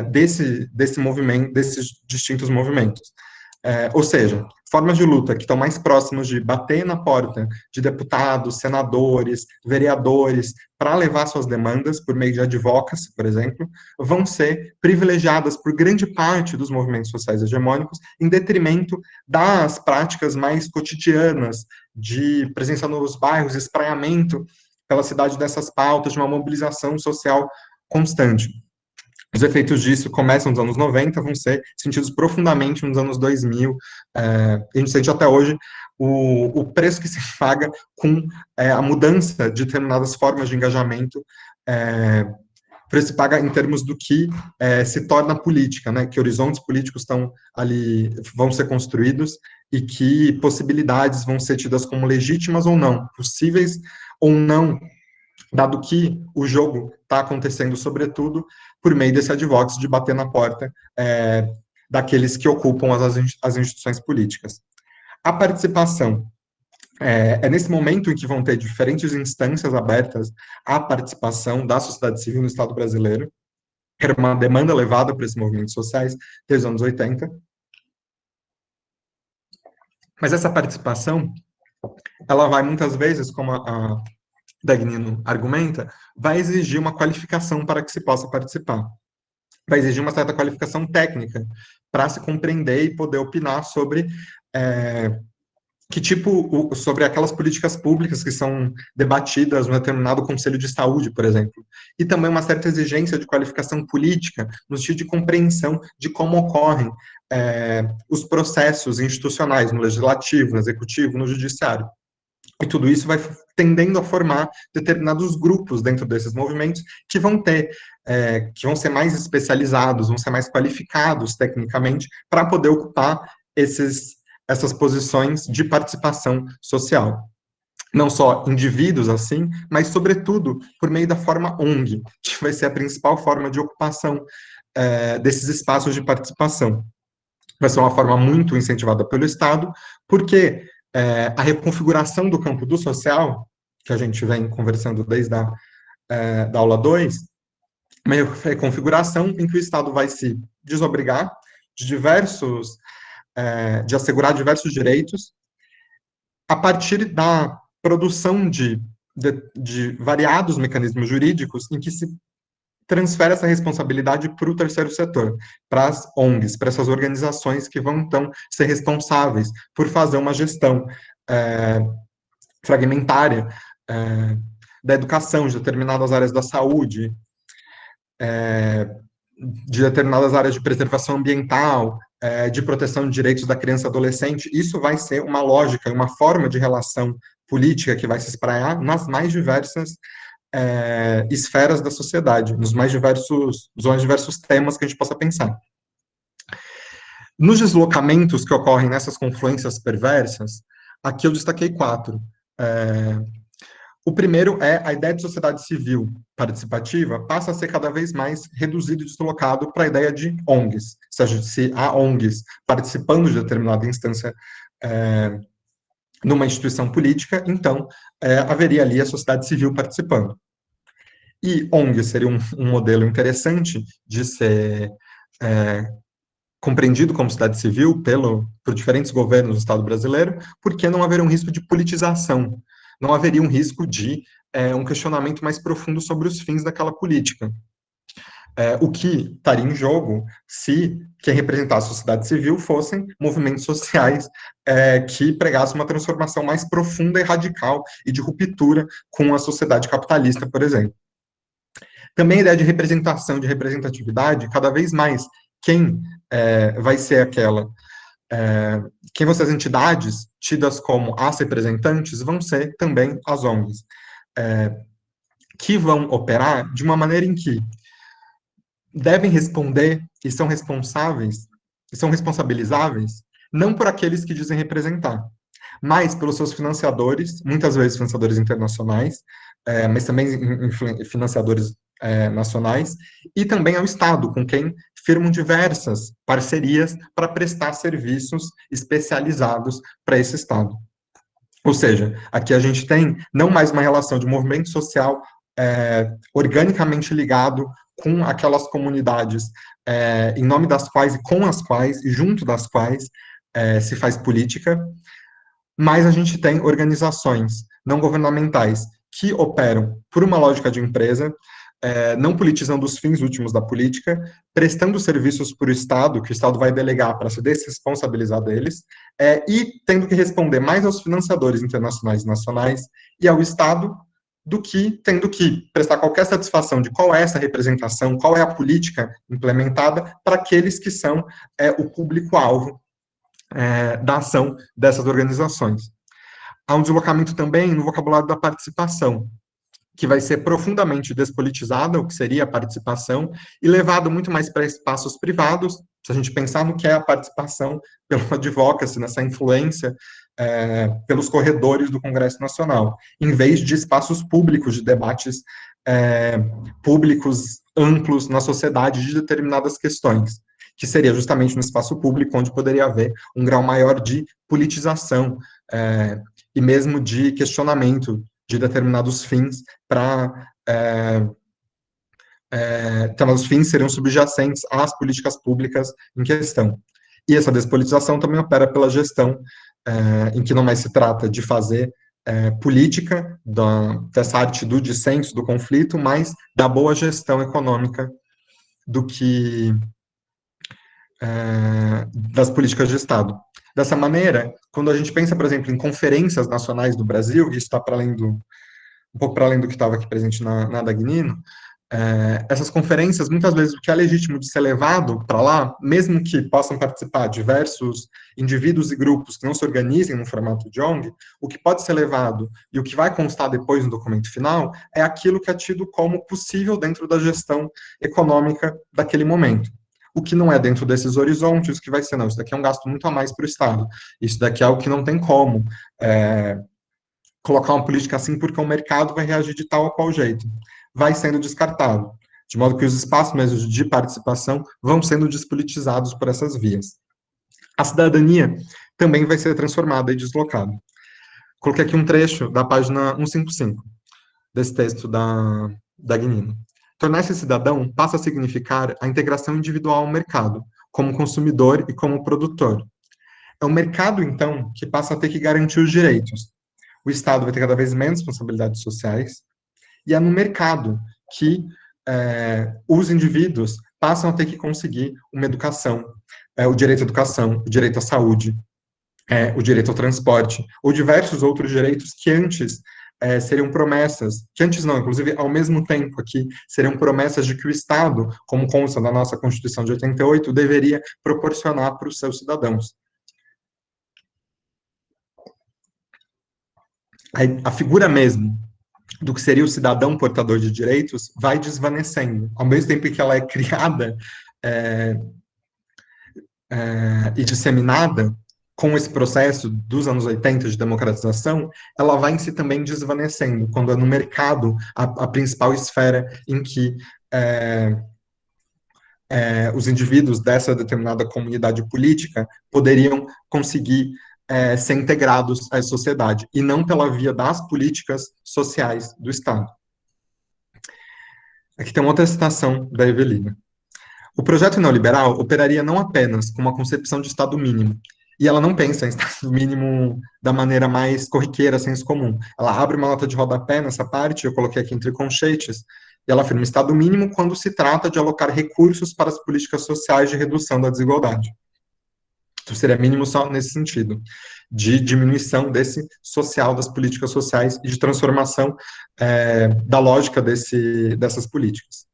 desse movimento, desses distintos movimentos. Ou seja, formas de luta que estão mais próximas de bater na porta de deputados, senadores, vereadores, para levar suas demandas por meio de advocacy, por exemplo, vão ser privilegiadas por grande parte dos movimentos sociais hegemônicos, em detrimento das práticas mais cotidianas de presença nos bairros, espraiamento pela cidade dessas pautas, de uma mobilização social constante. Os efeitos disso começam nos anos 90, vão ser sentidos profundamente nos anos 2000, a gente sente até hoje o preço que se paga com a mudança de determinadas formas de engajamento, preço se paga em termos do que se torna política, né, que horizontes políticos estão ali, vão ser construídos, e que possibilidades vão ser tidas como legítimas ou não, possíveis ou não, dado que o jogo está acontecendo, sobretudo, por meio desse advocacy de bater na porta daqueles que ocupam as instituições políticas. A participação é nesse momento em que vão ter diferentes instâncias abertas à participação da sociedade civil no Estado brasileiro. Era uma demanda levada por esses movimentos sociais desde os anos 80. Mas essa participação, ela vai muitas vezes, como a Dagnino argumenta, vai exigir uma qualificação para que se possa participar. Vai exigir uma certa qualificação técnica para se compreender e poder opinar sobre sobre aquelas políticas públicas que são debatidas no determinado conselho de saúde, por exemplo. E também uma certa exigência de qualificação política, no sentido de compreensão de como ocorrem os processos institucionais no legislativo, no executivo, no judiciário. E tudo isso vai tendendo a formar determinados grupos dentro desses movimentos que vão que vão ser mais especializados, vão ser mais qualificados tecnicamente para poder ocupar essas posições de participação social. Não só indivíduos assim, mas sobretudo por meio da forma ONG, que vai ser a principal forma de ocupação desses espaços de participação. Vai ser uma forma muito incentivada pelo Estado, porque a reconfiguração do campo do social, que a gente vem conversando desde da aula 2, uma reconfiguração em que o Estado vai se desobrigar de assegurar diversos direitos a partir da produção de variados mecanismos jurídicos em que se transfere essa responsabilidade para o terceiro setor, para as ONGs, para essas organizações que vão, então, ser responsáveis por fazer uma gestão fragmentária da educação, de determinadas áreas da saúde, de determinadas áreas de preservação ambiental, de proteção de direitos da criança e adolescente. Isso vai ser uma lógica, uma forma de relação política que vai se espraiar nas mais diversas esferas da sociedade, nos mais diversos temas que a gente possa pensar. Nos deslocamentos que ocorrem nessas confluências perversas, aqui eu destaquei 4. O primeiro é a ideia de sociedade civil participativa passa a ser cada vez mais reduzido e deslocado para a ideia de ONGs. Ou seja, se há ONGs participando de determinada instância numa instituição política, então haveria ali a sociedade civil participando. E ONG seria um modelo interessante de ser compreendido como sociedade civil por diferentes governos do Estado brasileiro, porque não haveria um risco de politização, não haveria um risco de um questionamento mais profundo sobre os fins daquela política. O que estaria em jogo se quem representasse a sociedade civil fossem movimentos sociais que pregassem uma transformação mais profunda e radical e de ruptura com a sociedade capitalista, por exemplo. Também a ideia de representação, de representatividade, cada vez mais quem vai ser quem vão ser as entidades tidas como as representantes vão ser também as ONGs, que vão operar de uma maneira em que devem responder e são responsáveis, e são responsabilizáveis, não por aqueles que dizem representar, mas pelos seus financiadores, muitas vezes financiadores internacionais, mas também financiadores nacionais, e também ao Estado, com quem firmam diversas parcerias para prestar serviços especializados para esse Estado. Ou seja, aqui a gente tem não mais uma relação de movimento social organicamente ligado com aquelas comunidades em nome das quais e com as quais, e junto das quais, se faz política, mais a gente tem organizações não governamentais que operam por uma lógica de empresa, não politizando os fins últimos da política, prestando serviços para o Estado, que o Estado vai delegar para se desresponsabilizar deles, e tendo que responder mais aos financiadores internacionais e nacionais e ao Estado do que tendo que prestar qualquer satisfação de qual é essa representação, qual é a política implementada para aqueles que são o público-alvo da ação dessas organizações. Há um deslocamento também no vocabulário da participação, que vai ser profundamente despolitizada, o que seria a participação, e levado muito mais para espaços privados, se a gente pensar no que é a participação pelo advocacy, nessa influência pelos corredores do Congresso Nacional, em vez de espaços públicos, de debates públicos amplos na sociedade de determinadas questões, que seria justamente no espaço público onde poderia haver um grau maior de politização e mesmo de questionamento de determinados fins para os fins seriam subjacentes às políticas públicas em questão. E essa despolitização também opera pela gestão, em que não mais se trata de fazer política dessa arte do dissenso, do conflito, mas da boa gestão econômica do que das políticas de Estado. Dessa maneira, quando a gente pensa, por exemplo, em conferências nacionais do Brasil, e isso está um pouco para além do que estava aqui presente na Dagnino, essas conferências, muitas vezes, o que é legítimo de ser levado para lá, mesmo que possam participar diversos indivíduos e grupos que não se organizem no formato de ONG, o que pode ser levado e o que vai constar depois no documento final é aquilo que é tido como possível dentro da gestão econômica daquele momento. O que não é dentro desses horizontes, que vai ser, não, isso daqui é um gasto muito a mais para o Estado, isso daqui é o que não tem como colocar uma política assim porque o mercado vai reagir de tal ou qual jeito. Vai sendo descartado, de modo que os espaços mesmo de participação vão sendo despolitizados por essas vias. A cidadania também vai ser transformada e deslocada. Coloquei aqui um trecho da página 155, desse texto da Guinino. Tornar-se cidadão passa a significar a integração individual ao mercado, como consumidor e como produtor. É o mercado, então, que passa a ter que garantir os direitos. O Estado vai ter cada vez menos responsabilidades sociais, e é no mercado que os indivíduos passam a ter que conseguir uma educação, o direito à educação, o direito à saúde, o direito ao transporte, ou diversos outros direitos que antes seriam promessas, que antes não, inclusive ao mesmo tempo aqui, seriam promessas de que o Estado, como consta na nossa Constituição de 88, deveria proporcionar para os seus cidadãos. A figura mesmo do que seria o cidadão portador de direitos vai desvanecendo. Ao mesmo tempo que ela é criada e disseminada com esse processo dos anos 80 de democratização, ela vai em si também desvanecendo, quando é no mercado a principal esfera em que os indivíduos dessa determinada comunidade política poderiam conseguir ser integrados à sociedade, e não pela via das políticas sociais do Estado. Aqui tem uma outra citação da Evelina. O projeto neoliberal operaria não apenas com uma concepção de Estado mínimo, e ela não pensa em Estado mínimo da maneira mais corriqueira, senso comum. Ela abre uma nota de rodapé nessa parte, eu coloquei aqui entre conchetes, e ela afirma Estado mínimo quando se trata de alocar recursos para as políticas sociais de redução da desigualdade. Então, seria mínimo só nesse sentido, de diminuição desse social, das políticas sociais e de transformação da lógica dessas políticas.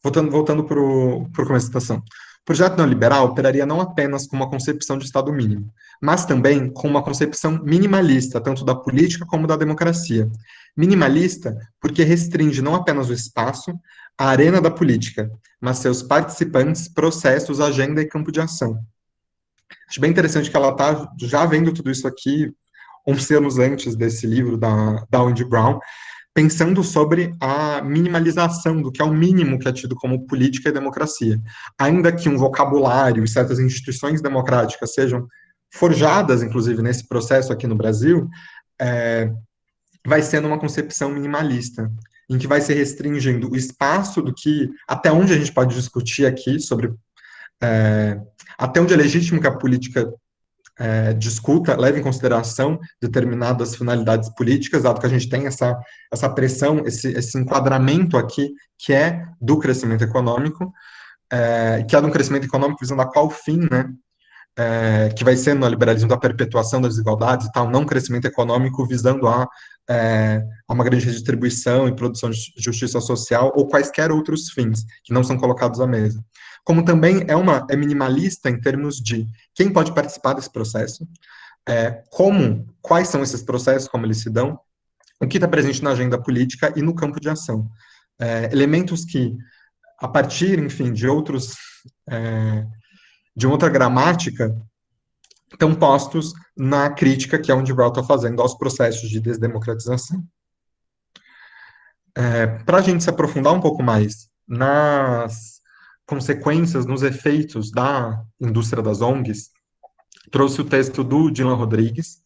Voltando para o começo da citação. O projeto neoliberal operaria não apenas com uma concepção de Estado mínimo, mas também com uma concepção minimalista, tanto da política como da democracia. Minimalista porque restringe não apenas o espaço, a arena da política, mas seus participantes, processos, agenda e campo de ação. Acho bem interessante que ela está já vendo tudo isso aqui 11 anos antes desse livro da Wendy Brown, pensando sobre a minimalização do que é o mínimo que é tido como política e democracia. Ainda que um vocabulário e certas instituições democráticas sejam forjadas, inclusive, nesse processo aqui no Brasil, vai sendo uma concepção minimalista, em que vai se restringindo o espaço do que, até onde a gente pode discutir aqui sobre até onde é legítimo que a política discuta, leve em consideração determinadas finalidades políticas, dado que a gente tem essa pressão, esse enquadramento aqui, que é do crescimento econômico, que é de um crescimento econômico visando a qual fim, né, que vai ser no liberalismo da perpetuação das desigualdades e tal, não crescimento econômico visando a uma grande redistribuição e produção de justiça social, ou quaisquer outros fins que não são colocados à mesa. Como também é minimalista em termos de quem pode participar desse processo, quais são esses processos, como eles se dão, o que está presente na agenda política e no campo de ação. Elementos que, a partir, enfim, de outra gramática, estão postos na crítica que a Undibral está fazendo aos processos de desdemocratização. Para a gente se aprofundar um pouco mais nas consequências, nos efeitos da indústria das ONGs, trouxe o texto do Dylan Rodrigues,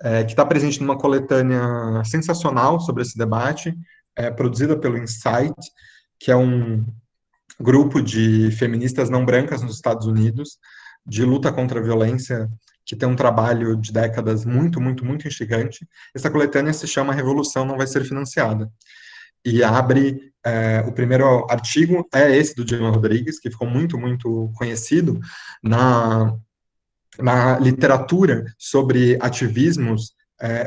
que está presente numa coletânea sensacional sobre esse debate, produzida pelo Insight, que é um grupo de feministas não brancas nos Estados Unidos, de luta contra a violência, que tem um trabalho de décadas muito, muito, muito instigante. Essa coletânea se chama Revolução Não Vai Ser Financiada. E abre, o primeiro artigo é esse do Dylan Rodrigues, que ficou muito, muito conhecido na literatura sobre ativismos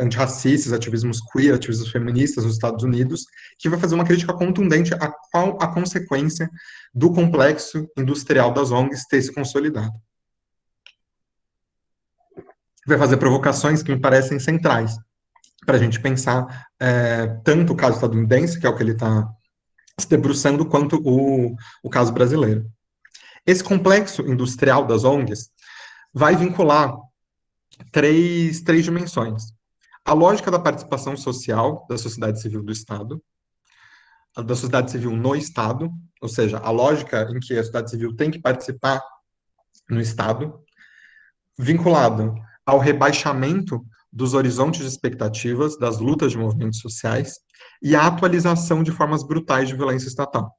antirracistas, ativismos queer, ativismos feministas nos Estados Unidos, que vai fazer uma crítica contundente a qual a consequência do complexo industrial das ONGs ter se consolidado. Vai fazer provocações que me parecem centrais para a gente pensar tanto o caso estadunidense, que é o que ele está se debruçando, quanto o caso brasileiro. Esse complexo industrial das ONGs vai vincular três dimensões. A lógica da participação social da sociedade civil do Estado, da sociedade civil no Estado, ou seja, a lógica em que a sociedade civil tem que participar no Estado, vinculado ao rebaixamento dos horizontes de expectativas das lutas de movimentos sociais e à atualização de formas brutais de violência estatal.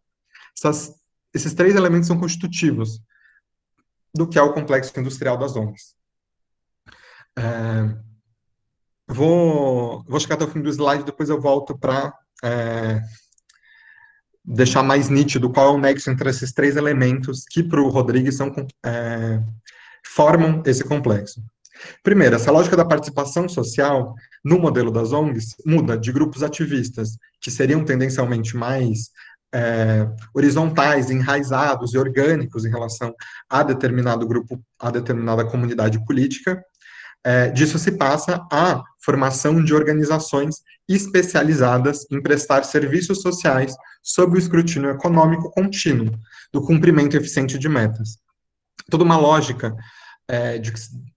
Esses três elementos são constitutivos do que é o complexo industrial das ONGs. Vou chegar até o fim do slide, depois eu volto para deixar mais nítido qual é o nexo entre esses três elementos que, para o Rodrigues, formam esse complexo. Primeiro, essa lógica da participação social no modelo das ONGs muda de grupos ativistas, que seriam tendencialmente mais horizontais, enraizados e orgânicos em relação a determinado grupo, a determinada comunidade política. Disso se passa à formação de organizações especializadas em prestar serviços sociais sob o escrutínio econômico contínuo do cumprimento eficiente de metas. Toda uma lógica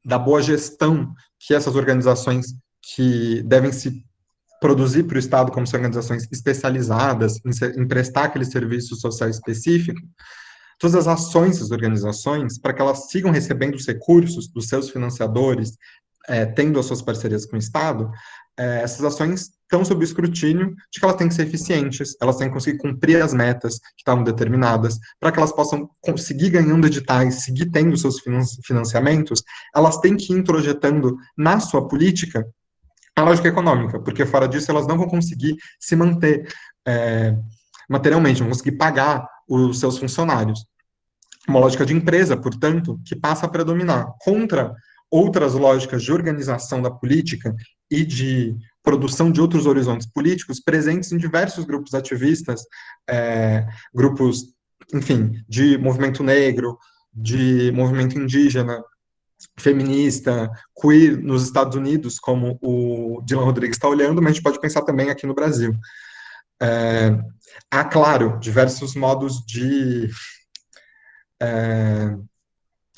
da boa gestão que essas organizações que devem se produzir para o Estado como são organizações especializadas em prestar aquele serviço social específico, todas as ações das organizações, para que elas sigam recebendo os recursos dos seus financiadores, tendo as suas parcerias com o Estado, essas ações estão sob o escrutínio de que elas têm que ser eficientes, elas têm que conseguir cumprir as metas que estavam determinadas, para que elas possam conseguir ganhando editais, seguir tendo seus financiamentos, elas têm que ir introjetando na sua política a lógica econômica, porque fora disso elas não vão conseguir se manter materialmente, não vão conseguir pagar os seus funcionários. Uma lógica de empresa, portanto, que passa a predominar contra outras lógicas de organização da política e de produção de outros horizontes políticos presentes em diversos grupos ativistas, grupos, enfim, de movimento negro, de movimento indígena, feminista, queer nos Estados Unidos, como o Dylan Rodrigues está olhando, mas a gente pode pensar também aqui no Brasil. Há, claro, diversos modos de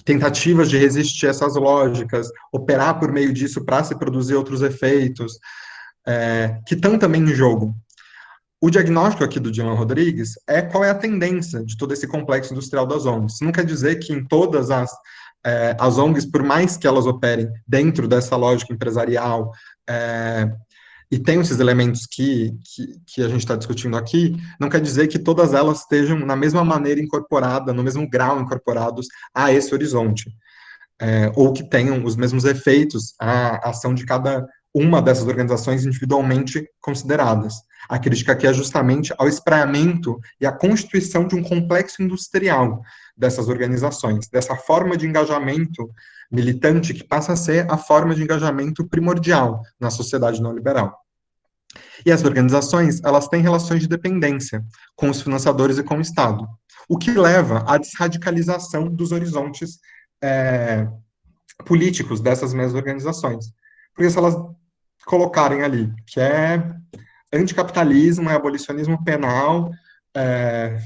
tentativas de resistir a essas lógicas, operar por meio disso para se produzir outros efeitos, que estão também em jogo. O diagnóstico aqui do Dylan Rodrigues é qual é a tendência de todo esse complexo industrial das ONGs. Isso não quer dizer que em todas as ONGs, por mais que elas operem dentro dessa lógica empresarial, e tem esses elementos que a gente está discutindo aqui, não quer dizer que todas elas estejam na mesma maneira incorporadas, no mesmo grau incorporados a esse horizonte. ou que tenham os mesmos efeitos a ação de cada uma dessas organizações individualmente consideradas. A crítica aqui é justamente ao espraiamento e à constituição de um complexo industrial dessas organizações, dessa forma de engajamento militante que passa a ser a forma de engajamento primordial na sociedade neoliberal. E as organizações, elas têm relações de dependência com os financiadores e com o Estado, o que leva à desradicalização dos horizontes é, políticos dessas mesmas organizações. Porque se elas colocarem ali que é anticapitalismo, é abolicionismo penal, é,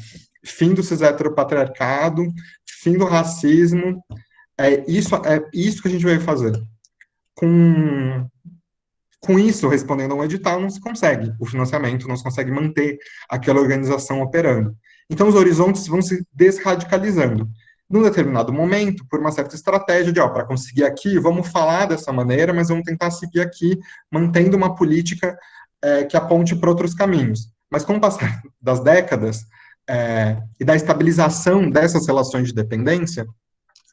fim do cis-heteropatriarcado, fim do racismo, é isso que a gente veio fazer. Com com isso, respondendo a um edital, não se consegue o financiamento, não se consegue manter aquela organização operando. Então, os horizontes vão se desradicalizando. Num determinado momento, por uma certa estratégia de, para conseguir aqui, vamos falar dessa maneira, mas vamos tentar seguir aqui, mantendo uma política que aponte para outros caminhos. Mas com o passar das décadas e da estabilização dessas relações de dependência,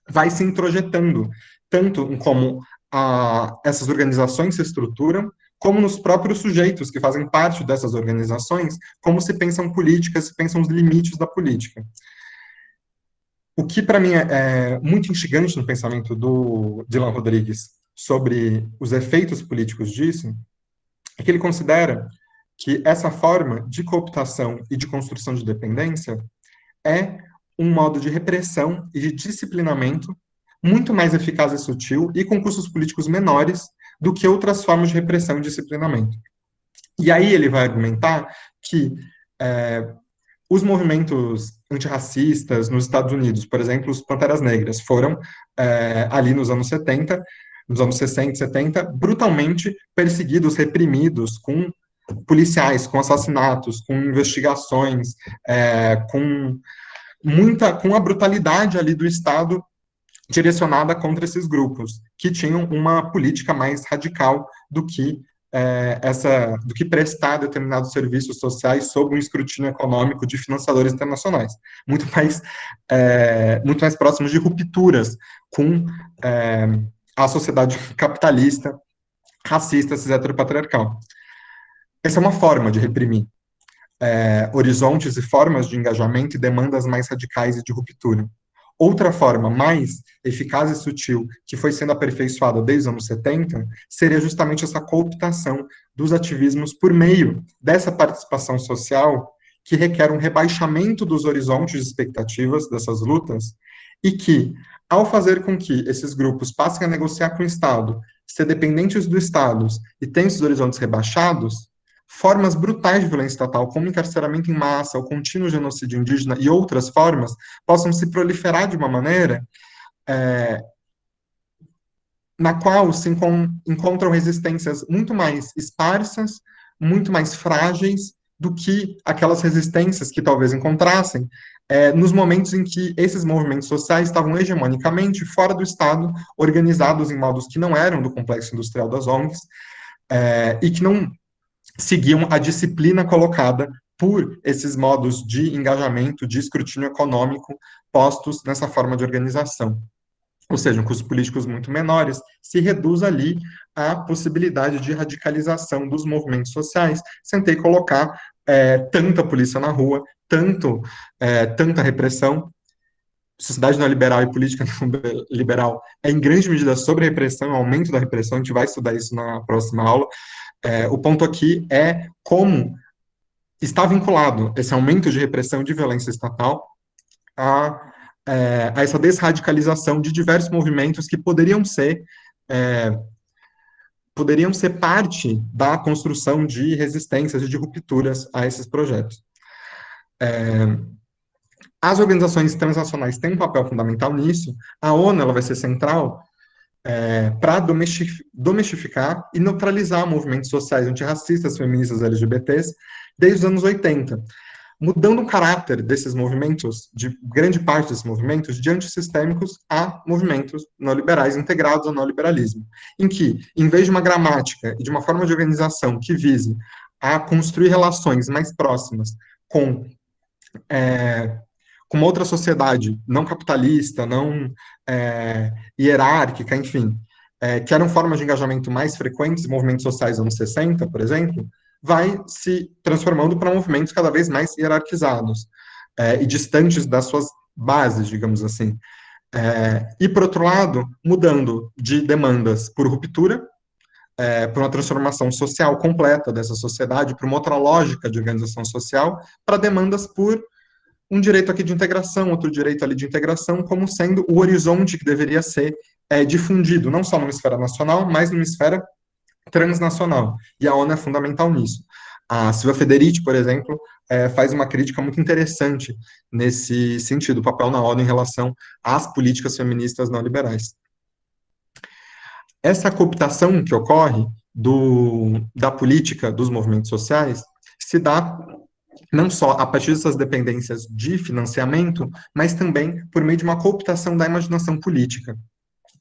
vai se introjetando, tanto em como essas organizações se estruturam, como nos próprios sujeitos que fazem parte dessas organizações, como se pensam políticas, se pensam os limites da política. O que, para mim, é muito instigante no pensamento do Dylan Rodrigues sobre os efeitos políticos disso, é que ele considera que essa forma de cooptação e de construção de dependência é um modo de repressão e de disciplinamento muito mais eficaz e sutil e com custos políticos menores do que outras formas de repressão e disciplinamento. E aí ele vai argumentar que os movimentos antirracistas nos Estados Unidos, por exemplo, os Panteras Negras, foram ali nos anos 70, nos anos 60, 70, brutalmente perseguidos, reprimidos, com policiais, com assassinatos, com investigações, com a brutalidade ali do Estado direcionada contra esses grupos, que tinham uma política mais radical do que do que prestar determinados serviços sociais sob um escrutínio econômico de financiadores internacionais, muito mais próximos de rupturas com a sociedade capitalista, racista, cis-heteropatriarcal. Essa é uma forma de reprimir horizontes e formas de engajamento e demandas mais radicais e de ruptura. Outra forma mais eficaz e sutil, que foi sendo aperfeiçoada desde os anos 70, seria justamente essa cooptação dos ativismos por meio dessa participação social, que requer um rebaixamento dos horizontes de expectativas dessas lutas, e que, ao fazer com que esses grupos passem a negociar com o Estado, ser dependentes do Estado e tenham esses horizontes rebaixados, formas brutais de violência estatal, como encarceramento em massa, o contínuo genocídio indígena e outras formas, possam se proliferar de uma maneira na qual se encontram resistências muito mais esparsas, muito mais frágeis do que aquelas resistências que talvez encontrassem nos momentos em que esses movimentos sociais estavam hegemonicamente fora do Estado, organizados em modos que não eram do complexo industrial das ONGs, e que não seguiam a disciplina colocada por esses modos de engajamento, de escrutínio econômico postos nessa forma de organização. Ou seja, custos políticos muito menores, se reduz ali a possibilidade de radicalização dos movimentos sociais, sem ter que colocar tanta polícia na rua, tanta repressão. Sociedade neoliberal e política liberal é em grande medida sobre repressão, aumento da repressão, a gente vai estudar isso na próxima aula. O ponto aqui é como está vinculado esse aumento de repressão e de violência estatal a essa desradicalização de diversos movimentos que poderiam ser parte da construção de resistências e de rupturas a esses projetos. As organizações transnacionais têm um papel fundamental nisso. A ONU ela vai ser central para domesticar e neutralizar movimentos sociais antirracistas, feministas, LGBTs, desde os anos 80, mudando o caráter desses movimentos, de grande parte desses movimentos, de antissistêmicos a movimentos neoliberais integrados ao neoliberalismo, em que, em vez de uma gramática e de uma forma de organização que vise a construir relações mais próximas com com uma outra sociedade não capitalista, não hierárquica, enfim, que eram formas de engajamento mais frequentes, movimentos sociais anos 60, por exemplo, vai se transformando para movimentos cada vez mais hierarquizados e distantes das suas bases, digamos assim. E, por outro lado, mudando de demandas por ruptura, para uma transformação social completa dessa sociedade, para uma outra lógica de organização social, para demandas por um direito aqui de integração, outro direito ali de integração, como sendo o horizonte que deveria ser difundido, não só numa esfera nacional, mas numa esfera transnacional. E a ONU é fundamental nisso. A Silvia Federici, por exemplo, faz uma crítica muito interessante nesse sentido, o papel na ONU em relação às políticas feministas neoliberais. Essa cooptação que ocorre da política dos movimentos sociais se dá não só a partir dessas dependências de financiamento, mas também por meio de uma cooptação da imaginação política.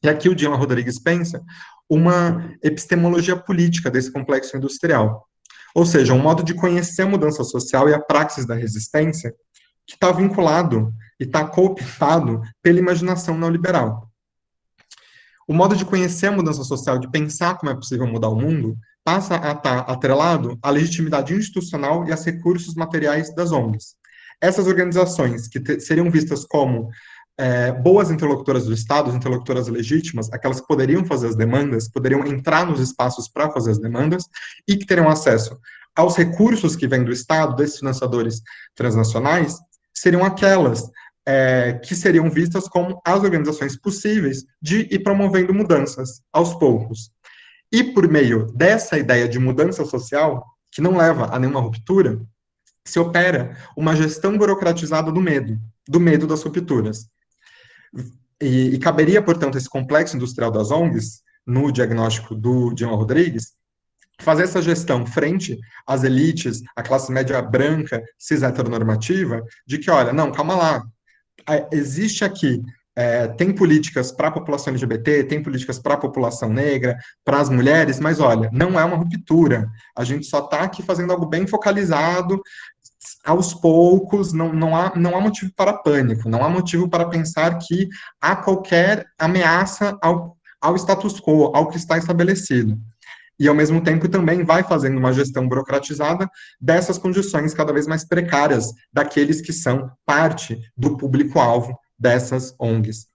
E aqui o Dylan Rodrigues pensa uma epistemologia política desse complexo industrial. Ou seja, um modo de conhecer a mudança social e a praxis da resistência que está vinculado e está cooptado pela imaginação neoliberal. O modo de conhecer a mudança social, de pensar como é possível mudar o mundo, passa a estar atrelado à legitimidade institucional e aos recursos materiais das ONGs. Essas organizações, que seriam vistas como boas interlocutoras do Estado, interlocutoras legítimas, aquelas que poderiam fazer as demandas, poderiam entrar nos espaços para fazer as demandas, e que teriam acesso aos recursos que vêm do Estado, desses financiadores transnacionais, seriam aquelas que seriam vistas como as organizações possíveis de ir promovendo mudanças aos poucos. E por meio dessa ideia de mudança social, que não leva a nenhuma ruptura, se opera uma gestão burocratizada do medo das rupturas. E caberia, portanto, esse complexo industrial das ONGs, no diagnóstico do Dylan Rodrigues, fazer essa gestão frente às elites, à classe média branca, cis heteronormativa, de que, olha, não, calma lá, existe aqui, tem políticas para a população LGBT, tem políticas para a população negra, para as mulheres, mas olha, não é uma ruptura. A gente só está aqui fazendo algo bem focalizado, aos poucos, não há motivo para pânico, não há motivo para pensar que há qualquer ameaça ao status quo, ao que está estabelecido. E, ao mesmo tempo, também vai fazendo uma gestão burocratizada dessas condições cada vez mais precárias daqueles que são parte do público-alvo dessas ONGs.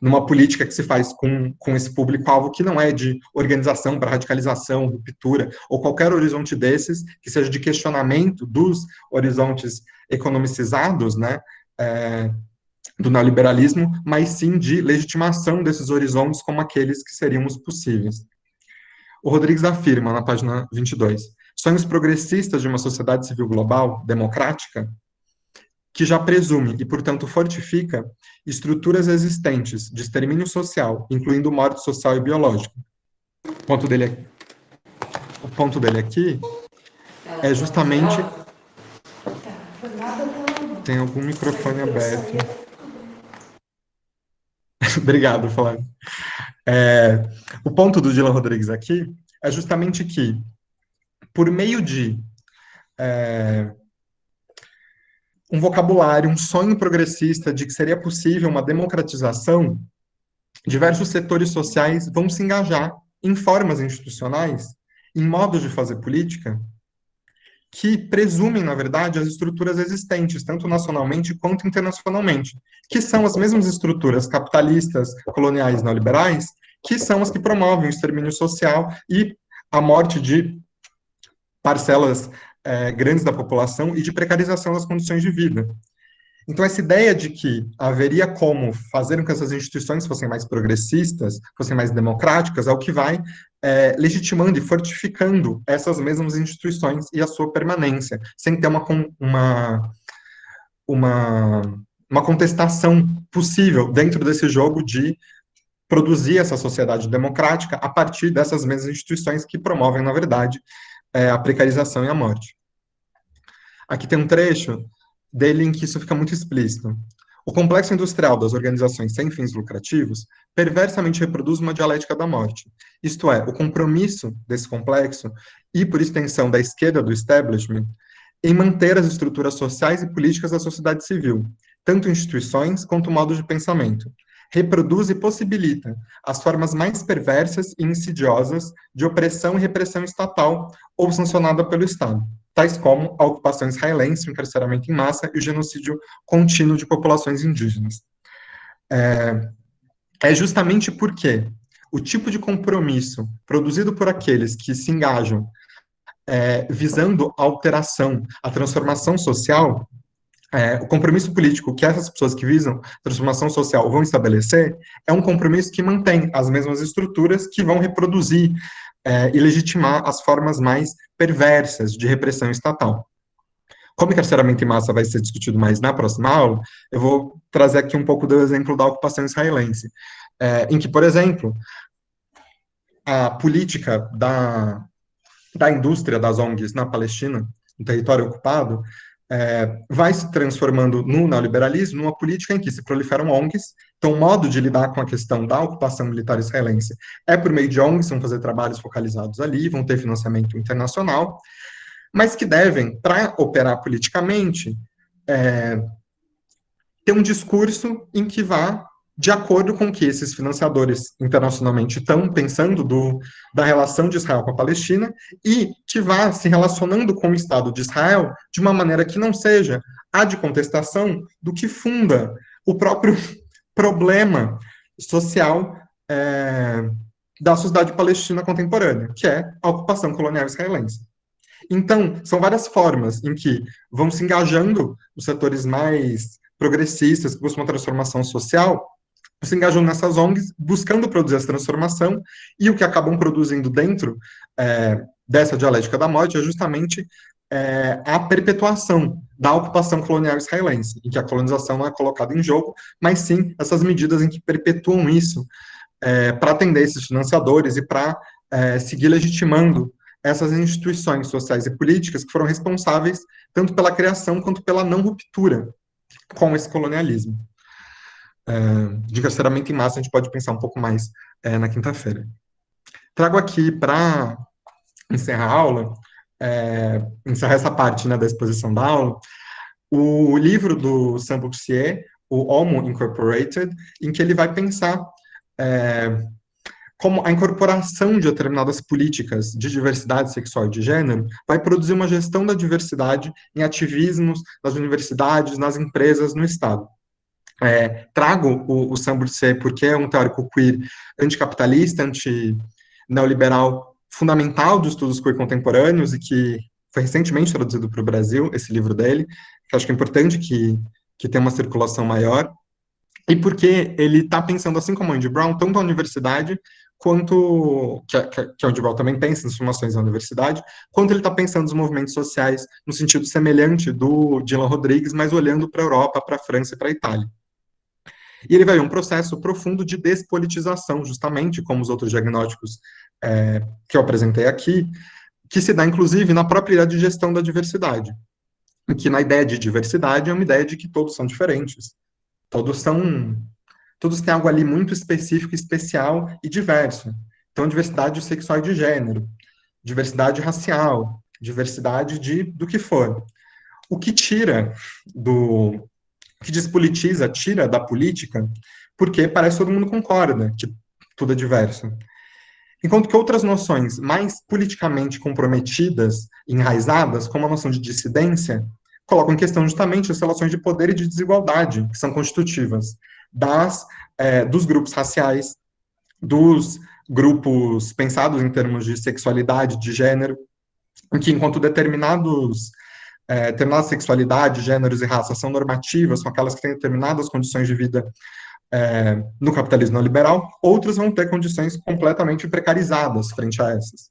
Numa política que se faz com esse público-alvo que não é de organização para radicalização, ruptura, ou qualquer horizonte desses, que seja de questionamento dos horizontes economicizados, né, do neoliberalismo, mas sim de legitimação desses horizontes como aqueles que seriam os possíveis. O Rodrigues afirma, na página 22, sonhos progressistas de uma sociedade civil global, democrática, que já presume e, portanto, fortifica estruturas existentes de extermínio social, incluindo morte social e biológica. O ponto dele aqui é justamente... Tem algum microfone aberto. Obrigado, Flávio. O ponto do Dylan Rodrigues aqui é justamente que, por meio de um vocabulário, um sonho progressista de que seria possível uma democratização, diversos setores sociais vão se engajar em formas institucionais, em modos de fazer política, que presumem, na verdade, as estruturas existentes, tanto nacionalmente quanto internacionalmente, que são as mesmas estruturas capitalistas, coloniais, neoliberais, que são as que promovem o extermínio social e a morte de parcelas grandes da população e de precarização das condições de vida. Então, essa ideia de que haveria como fazer com que essas instituições fossem mais progressistas, fossem mais democráticas, é o que vai legitimando e fortificando essas mesmas instituições e a sua permanência, sem ter uma contestação possível dentro desse jogo de produzir essa sociedade democrática a partir dessas mesmas instituições que promovem, na verdade, a precarização e a morte. Aqui tem um trecho dele em que isso fica muito explícito. O complexo industrial das organizações sem fins lucrativos perversamente reproduz uma dialética da morte, isto é, o compromisso desse complexo, e por extensão da esquerda do establishment, em manter as estruturas sociais e políticas da sociedade civil, tanto instituições quanto modos de pensamento. Reproduz e possibilita as formas mais perversas e insidiosas de opressão e repressão estatal ou sancionada pelo Estado, tais como a ocupação israelense, o encarceramento em massa e o genocídio contínuo de populações indígenas. É justamente porque o tipo de compromisso produzido por aqueles que se engajam visando a alteração, a transformação social, o compromisso político que essas pessoas que visam transformação social vão estabelecer é um compromisso que mantém as mesmas estruturas que vão reproduzir e legitimar as formas mais perversas de repressão estatal. Como encarceramento em massa vai ser discutido mais na próxima aula, eu vou trazer aqui um pouco do exemplo da ocupação israelense, em que, por exemplo, a política da indústria das ONGs na Palestina, no território ocupado, vai se transformando no neoliberalismo, numa política em que se proliferam ONGs. Então, o modo de lidar com a questão da ocupação militar israelense é por meio de ONGs, vão fazer trabalhos focalizados ali, vão ter financiamento internacional, mas que devem, para operar politicamente, ter um discurso em que vá de acordo com o que esses financiadores internacionalmente estão pensando da relação de Israel com a Palestina e que vá se relacionando com o Estado de Israel de uma maneira que não seja a de contestação do que funda o próprio problema social da sociedade palestina contemporânea, que é a ocupação colonial israelense. Então, são várias formas em que vão se engajando os setores mais progressistas que buscam uma transformação social, se engajam nessas ONGs, buscando produzir essa transformação, e o que acabam produzindo dentro dessa dialética da morte é justamente a perpetuação da ocupação colonial israelense, em que a colonização não é colocada em jogo, mas sim essas medidas em que perpetuam isso para atender esses financiadores e para seguir legitimando essas instituições sociais e políticas que foram responsáveis tanto pela criação quanto pela não ruptura com esse colonialismo. De encarceramento em massa, a gente pode pensar um pouco mais na quinta-feira. Trago aqui para encerrar a aula, encerrar essa parte, né, da exposição da aula, o livro do Sam Boursier, o Homo Incorporated, em que ele vai pensar como a incorporação de determinadas políticas de diversidade sexual e de gênero vai produzir uma gestão da diversidade em ativismos nas universidades, nas empresas, no Estado. Trago o Sam Boursier porque é um teórico queer anticapitalista, anti-neoliberal, fundamental dos estudos queer contemporâneos e que foi recentemente traduzido para o Brasil, esse livro dele, que acho que é importante que tenha uma circulação maior, e porque ele está pensando, assim como o Andy Brown, tanto a universidade, quanto, que o Andy Brown também pensa nas formações da universidade, quanto ele está pensando nos movimentos sociais no sentido semelhante do Dylan Rodrigues, mas olhando para a Europa, para a França e para a Itália. E ele vai ver um processo profundo de despolitização, justamente como os outros diagnósticos que eu apresentei aqui, que se dá, inclusive, na própria ideia de gestão da diversidade, em que na ideia de diversidade é uma ideia de que todos são diferentes, todos têm algo ali muito específico, especial e diverso. Então, diversidade sexual e de gênero, diversidade racial, diversidade do que for. O que que despolitiza, tira da política, porque parece que todo mundo concorda que tudo é diverso. Enquanto que outras noções mais politicamente comprometidas, enraizadas, como a noção de dissidência, colocam em questão justamente as relações de poder e de desigualdade, que são constitutivas dos grupos raciais, dos grupos pensados em termos de sexualidade, de gênero, em que enquanto determinadas sexualidades, gêneros e raças são normativas, são aquelas que têm determinadas condições de vida no capitalismo neoliberal, outros vão ter condições completamente precarizadas frente a essas.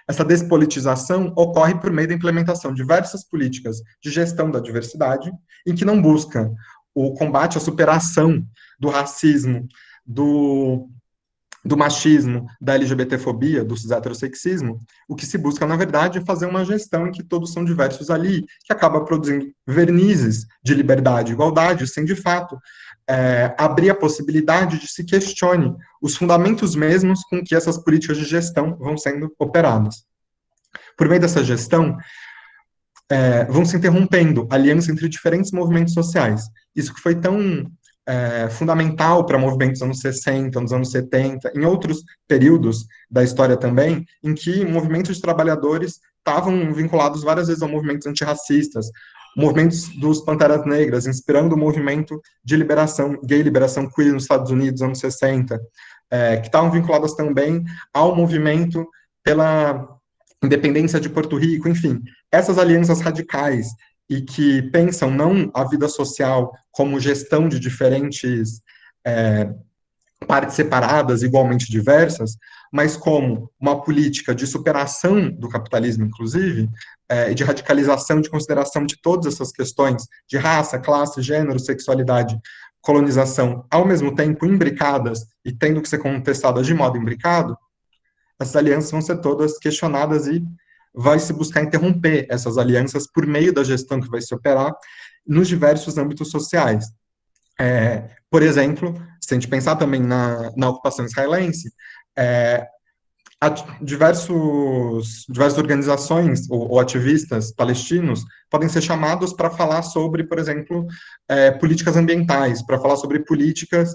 Essa despolitização ocorre por meio da implementação de diversas políticas de gestão da diversidade, em que não busca o combate à superação do racismo, do machismo, da LGBTfobia, do cis-heterossexismo. O que se busca, na verdade, é fazer uma gestão em que todos são diversos ali, que acaba produzindo vernizes de liberdade e igualdade, sem, de fato, abrir a possibilidade de se questione os fundamentos mesmos com que essas políticas de gestão vão sendo operadas. Por meio dessa gestão, vão se interrompendo alianças entre diferentes movimentos sociais. Isso que foi tão fundamental para movimentos nos anos 60, nos anos 70, em outros períodos da história também, em que movimentos de trabalhadores estavam vinculados várias vezes a movimentos antirracistas, movimentos dos Panteras Negras, inspirando o movimento de liberação, gay liberação queer nos Estados Unidos, anos 60, que estavam vinculadas também ao movimento pela independência de Porto Rico, enfim, essas alianças radicais e que pensam não a vida social como gestão de diferentes partes separadas, igualmente diversas, mas como uma política de superação do capitalismo, inclusive, de radicalização, de consideração de todas essas questões de raça, classe, gênero, sexualidade, colonização, ao mesmo tempo imbricadas e tendo que ser contestadas de modo imbricado, essas alianças vão ser todas questionadas e vai se buscar interromper essas alianças por meio da gestão que vai se operar nos diversos âmbitos sociais. Por exemplo, se a gente pensar também na ocupação israelense, há diversas organizações ou ativistas palestinos podem ser chamados para falar sobre, por exemplo, políticas ambientais, para falar sobre políticas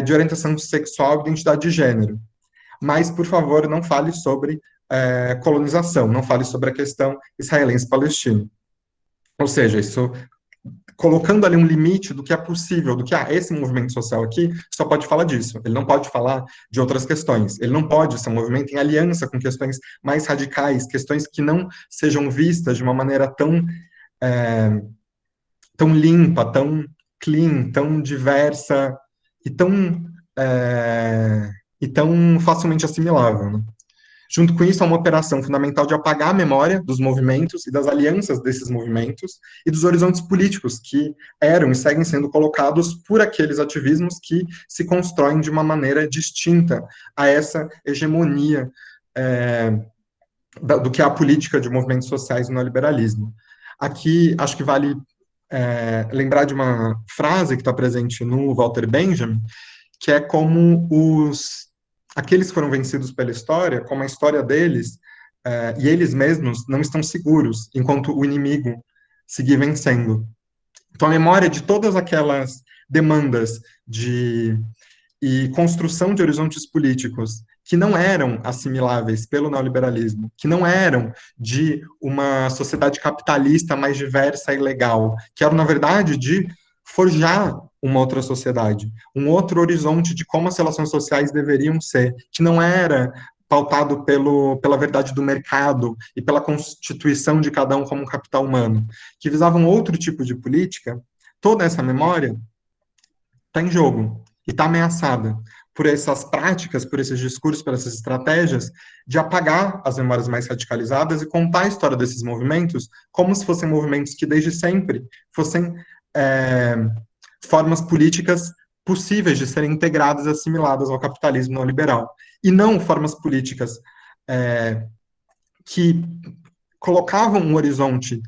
de orientação sexual e identidade de gênero. Mas, por favor, não fale sobre colonização, não fale sobre a questão israelense-palestina. Ou seja, isso colocando ali um limite do que é possível, do que esse movimento social aqui só pode falar disso, ele não pode falar de outras questões, ele não pode ser um movimento em aliança com questões mais radicais, questões que não sejam vistas de uma maneira tão limpa, tão clean, tão diversa e tão facilmente assimilável, né? Junto com isso, há uma operação fundamental de apagar a memória dos movimentos e das alianças desses movimentos e dos horizontes políticos que eram e seguem sendo colocados por aqueles ativismos que se constroem de uma maneira distinta a essa hegemonia do que é a política de movimentos sociais no neoliberalismo. Aqui, acho que vale lembrar de uma frase que está presente no Walter Benjamin, que é como aqueles que foram vencidos pela história, como a história deles e eles mesmos não estão seguros, enquanto o inimigo seguir vencendo. Então, a memória de todas aquelas demandas e construção de horizontes políticos que não eram assimiláveis pelo neoliberalismo, que não eram de uma sociedade capitalista mais diversa e legal, que eram, na verdade, de forjar uma outra sociedade, um outro horizonte de como as relações sociais deveriam ser, que não era pautado pela verdade do mercado e pela constituição de cada um como um capital humano, que visava um outro tipo de política, toda essa memória está em jogo e está ameaçada por essas práticas, por esses discursos, por essas estratégias de apagar as memórias mais radicalizadas e contar a história desses movimentos como se fossem movimentos que desde sempre fossem formas políticas possíveis de serem integradas e assimiladas ao capitalismo neoliberal, e não formas políticas que colocavam um horizonte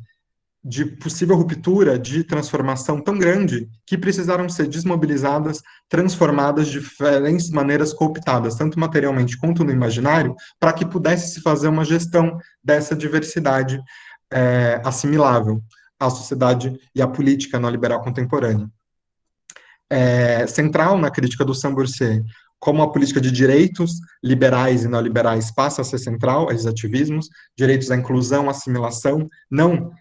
de possível ruptura, de transformação tão grande, que precisaram ser desmobilizadas, transformadas de diferentes maneiras, cooptadas, tanto materialmente quanto no imaginário, para que pudesse se fazer uma gestão dessa diversidade assimilável à sociedade e à política neoliberal contemporânea. Central na crítica do Samburce, como a política de direitos liberais e neoliberais passa a ser central a esses ativismos, direitos à inclusão, assimilação, não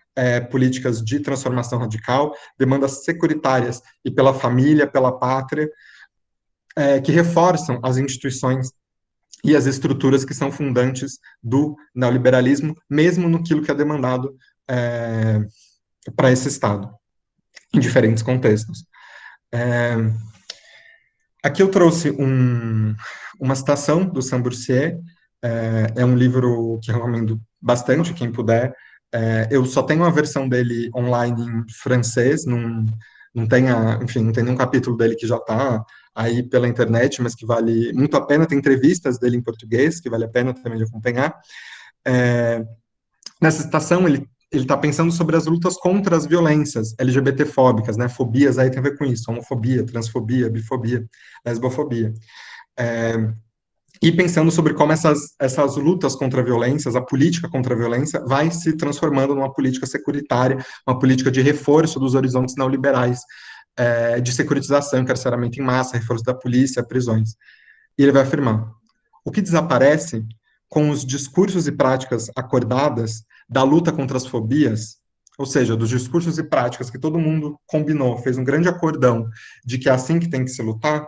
políticas de transformação radical, demandas securitárias e pela família, pela pátria, que reforçam as instituições e as estruturas que são fundantes do neoliberalismo, mesmo no que é demandado para esse Estado, em diferentes contextos. Aqui eu trouxe uma citação do Samburcier, é um livro que eu recomendo bastante, quem puder. Eu só tenho a versão dele online em francês, não tem, enfim, não tem nenhum capítulo dele que já está aí pela internet, mas que vale muito a pena. Tem entrevistas dele em português, que vale a pena também de acompanhar. Nessa citação, ele está pensando sobre as lutas contra as violências LGBT-fóbicas, né? Fobias aí tem a ver com isso, homofobia, transfobia, bifobia, lesbofobia. e pensando sobre como essas lutas contra a violência, a política contra a violência, vai se transformando numa política securitária, uma política de reforço dos horizontes neoliberais, de securitização, encarceramento em massa, reforço da polícia, prisões. E ele vai afirmar: o que desaparece com os discursos e práticas acordadas da luta contra as fobias, ou seja, dos discursos e práticas que todo mundo combinou, fez um grande acordão de que é assim que tem que se lutar,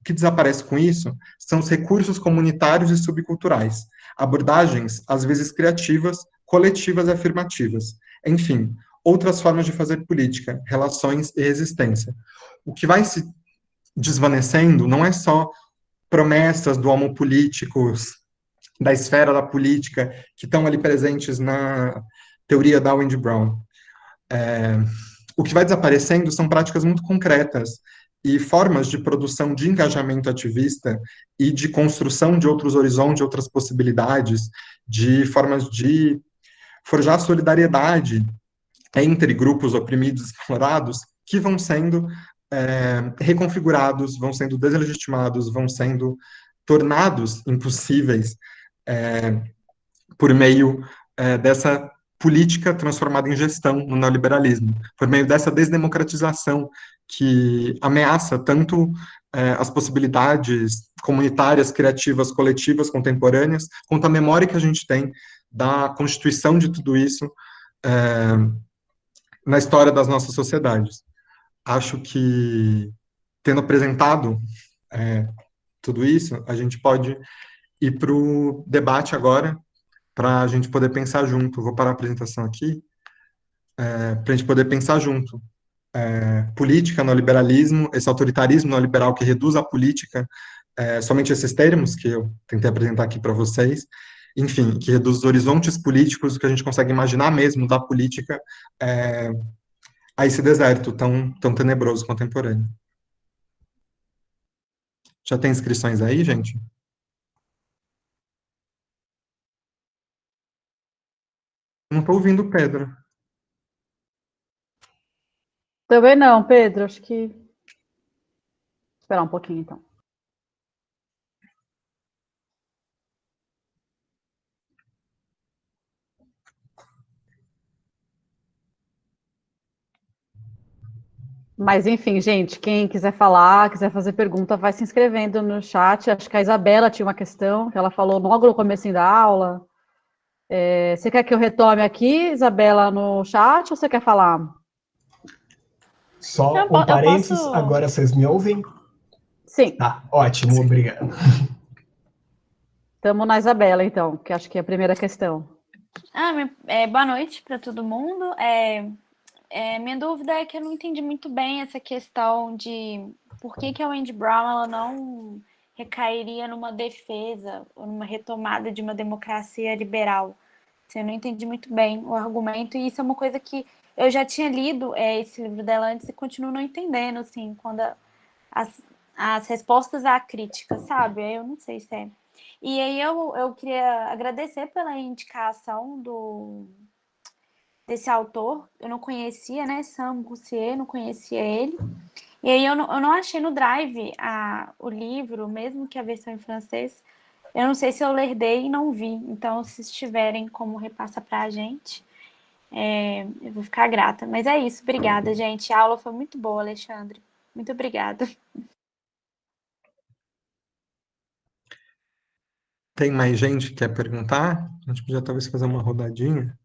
o que desaparece com isso são os recursos comunitários e subculturais, abordagens, às vezes criativas, coletivas e afirmativas. Enfim, outras formas de fazer política, relações e resistência. O que vai se desvanecendo não é só promessas do homo políticos, da esfera da política, que estão ali presentes na teoria da Wendy Brown. O que vai desaparecendo são práticas muito concretas e formas de produção de engajamento ativista e de construção de outros horizontes, de outras possibilidades, de formas de forjar solidariedade entre grupos oprimidos e explorados que vão sendo reconfigurados, vão sendo deslegitimados, vão sendo tornados impossíveis por meio dessa política transformada em gestão no neoliberalismo, por meio dessa desdemocratização que ameaça tanto as possibilidades comunitárias, criativas, coletivas, contemporâneas, quanto a memória que a gente tem da constituição de tudo isso na história das nossas sociedades. Acho que, tendo apresentado tudo isso, a gente pode ir para o debate agora, para a gente poder pensar junto. Vou parar a apresentação aqui, para a gente poder pensar junto. Política, neoliberalismo, esse autoritarismo neoliberal que reduz a política, somente esses termos que eu tentei apresentar aqui para vocês, enfim, que reduz os horizontes políticos, que a gente consegue imaginar mesmo da política a esse deserto tão tenebroso contemporâneo. Já tem inscrições aí, gente? Não estou ouvindo o Pedro. Também não, Pedro. Acho que. Esperar um pouquinho, então. Mas, enfim, gente, quem quiser falar, quiser fazer pergunta, vai se inscrevendo no chat. Acho que a Isabela tinha uma questão, que ela falou logo no começo da aula. Você quer que eu retome aqui, Isabela, no chat, ou você quer falar? Só um Eu parênteses, posso. agora vocês me ouvem? Sim. Tá, ótimo, obrigado. Estamos na Isabela, então, que acho que é a primeira questão. Boa noite para todo mundo. Minha dúvida é que eu não entendi muito bem essa questão de por que a Wendy Brown ela não recairia numa defesa ou numa retomada de uma democracia liberal. Assim, eu não entendi muito bem o argumento, e isso é uma coisa que eu já tinha lido esse livro dela antes e continuo não entendendo, assim, quando as respostas à crítica, sabe? Eu não sei se é. E aí eu queria agradecer pela indicação desse autor. Eu não conhecia, né? Sam Roussier, não conhecia ele. E aí eu não achei no Drive o livro, mesmo que a versão em francês. Eu não sei se eu lerdei e não vi. Então, se tiverem como repassar para a gente, eu vou ficar grata. Mas é isso. Obrigada, gente. A aula foi muito boa, Alexandre. Muito obrigada. Tem mais gente que quer perguntar? A gente podia talvez fazer uma rodadinha.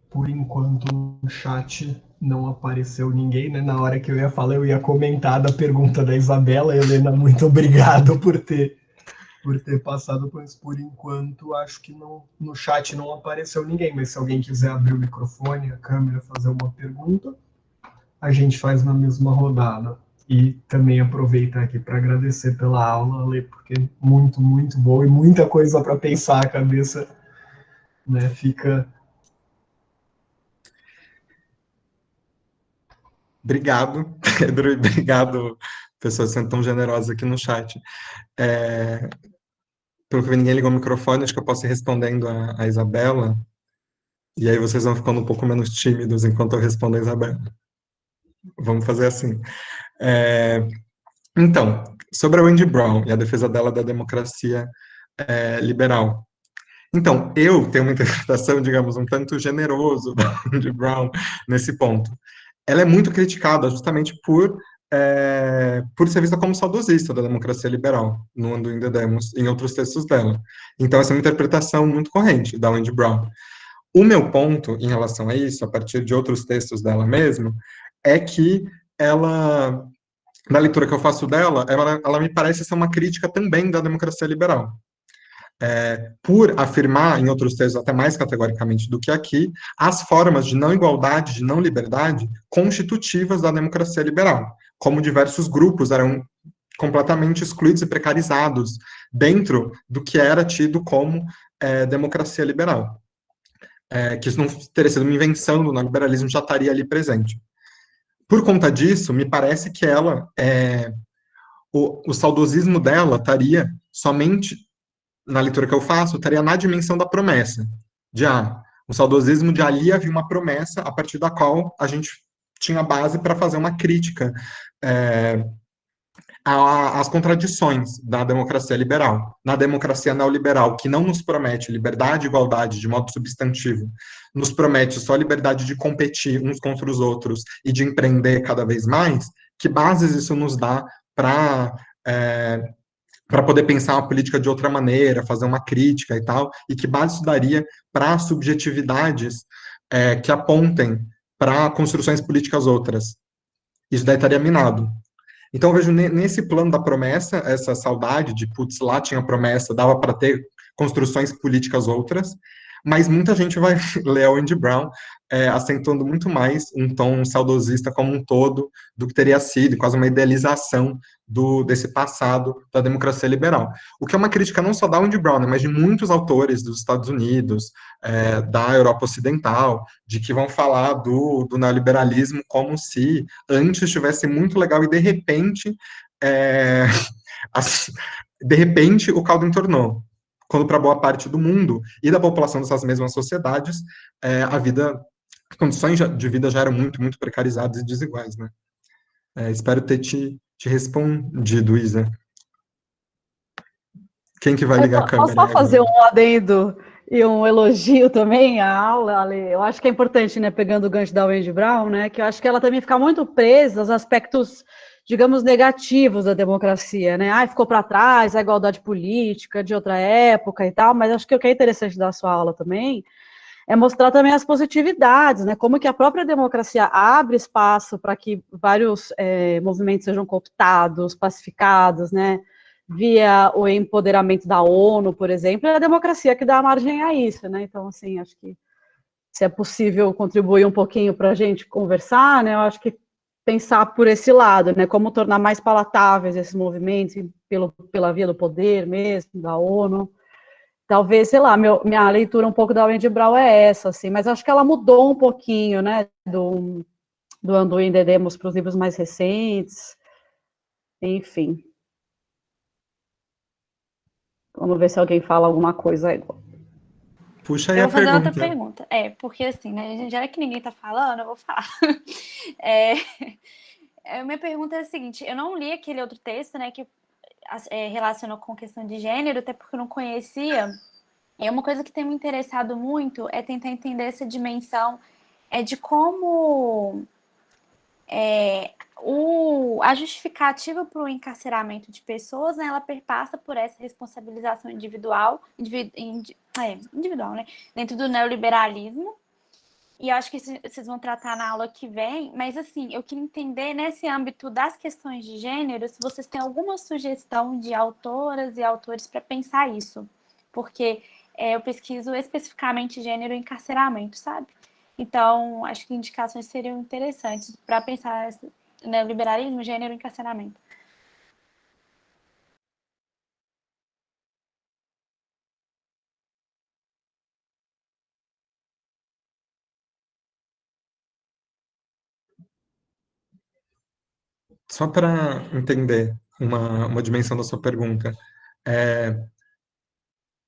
Por enquanto no chat não apareceu ninguém, né? Na hora que eu ia falar, eu ia comentar da pergunta da Isabela. Helena, muito obrigado por ter passado por isso. Por enquanto, acho que no chat não apareceu ninguém, mas se alguém quiser abrir o microfone, a câmera, fazer uma pergunta, a gente faz na mesma rodada. E também aproveitar aqui para agradecer pela aula, Lê, porque muito, muito boa e muita coisa para pensar, a cabeça, né, fica. Obrigado, Pedro, e obrigado, pessoas sendo tão generosas aqui no chat. Pelo que vi, ninguém ligou o microfone, acho que eu posso ir respondendo a Isabela, e aí vocês vão ficando um pouco menos tímidos enquanto eu respondo a Isabela. Vamos fazer assim. É, então, sobre a Wendy Brown e a defesa dela da democracia liberal. Então, eu tenho uma interpretação, digamos, um tanto generoso da Wendy Brown nesse ponto. Ela é muito criticada justamente por ser vista como saudosista da democracia liberal, no Undoing the Demos, em outros textos dela. Então, essa é uma interpretação muito corrente da Wendy Brown. O meu ponto em relação a isso, a partir de outros textos dela mesmo, é que ela, na leitura que eu faço dela, ela me parece ser uma crítica também da democracia liberal. Por afirmar, em outros textos, até mais categoricamente do que aqui, as formas de não igualdade, de não liberdade, constitutivas da democracia liberal, como diversos grupos eram completamente excluídos e precarizados dentro do que era tido como democracia liberal. Que isso não teria sido uma invenção do neoliberalismo, já estaria ali presente. Por conta disso, me parece que o saudosismo dela estaria somente na leitura que eu faço, estaria na dimensão da promessa. O saudosismo de ali havia uma promessa a partir da qual a gente tinha base para fazer uma crítica às contradições da democracia liberal. Na democracia neoliberal, que não nos promete liberdade e igualdade de modo substantivo, nos promete só liberdade de competir uns contra os outros e de empreender cada vez mais, que bases isso nos dá para poder pensar uma política de outra maneira, fazer uma crítica e tal, e que base isso daria para subjetividades que apontem para construções políticas outras. Isso daí estaria minado. Então, eu vejo nesse plano da promessa, essa saudade de, putz, lá tinha promessa, dava para ter construções políticas outras, mas muita gente vai ler a Wendy Brown acentuando muito mais um tom saudosista como um todo do que teria sido, quase uma idealização desse passado da democracia liberal. O que é uma crítica não só da Wendy Brown, né, mas de muitos autores dos Estados Unidos, da Europa Ocidental, de que vão falar do neoliberalismo como se antes estivesse muito legal e de repente o caldo entornou. Quando para boa parte do mundo e da população dessas mesmas sociedades, as condições de vida já eram muito, muito precarizadas e desiguais, né? Espero ter te respondido, Isa. Quem que vai ligar a câmera? Posso só fazer um adendo e um elogio também à aula, Ale? Eu acho que é importante, né, pegando o gancho da Wendy Brown, né, que eu acho que ela também fica muito presa aos aspectos, digamos, negativos da democracia, né? Ficou para trás, a igualdade política de outra época e tal, mas acho que o que é interessante da sua aula também é mostrar também as positividades, né? Como que a própria democracia abre espaço para que vários movimentos sejam cooptados, pacificados, né? Via o empoderamento da ONU, por exemplo, é a democracia que dá margem a isso, né? Então, assim, acho que se é possível contribuir um pouquinho para a gente conversar, né? Eu acho que pensar por esse lado, né? Como tornar mais palatáveis esses movimentos pela via do poder mesmo, da ONU. Talvez, sei lá, minha leitura um pouco da Wendy Brown é essa, assim, mas acho que ela mudou um pouquinho, né, do Undoing the Demos para os livros mais recentes, enfim. Vamos ver se alguém fala alguma coisa aí. Puxa aí eu a vou fazer pergunta. outra pergunta. Porque assim, né, já que ninguém tá falando, eu vou falar. Minha pergunta é a seguinte, eu não li aquele outro texto, né, que relacionou com questão de gênero, até porque eu não conhecia. E uma coisa que tem me interessado muito é tentar entender essa dimensão de como a justificativa para o encarceramento de pessoas, né, ela perpassa por essa responsabilização individual, né, dentro do neoliberalismo. E eu acho que vocês vão tratar na aula que vem, mas assim, eu queria entender nesse âmbito das questões de gênero, se vocês têm alguma sugestão de autoras e autores para pensar isso, porque eu pesquiso especificamente gênero e encarceramento, sabe? Então, acho que indicações seriam interessantes para pensar neoliberalismo, gênero e encarceramento. Só para entender uma dimensão da sua pergunta,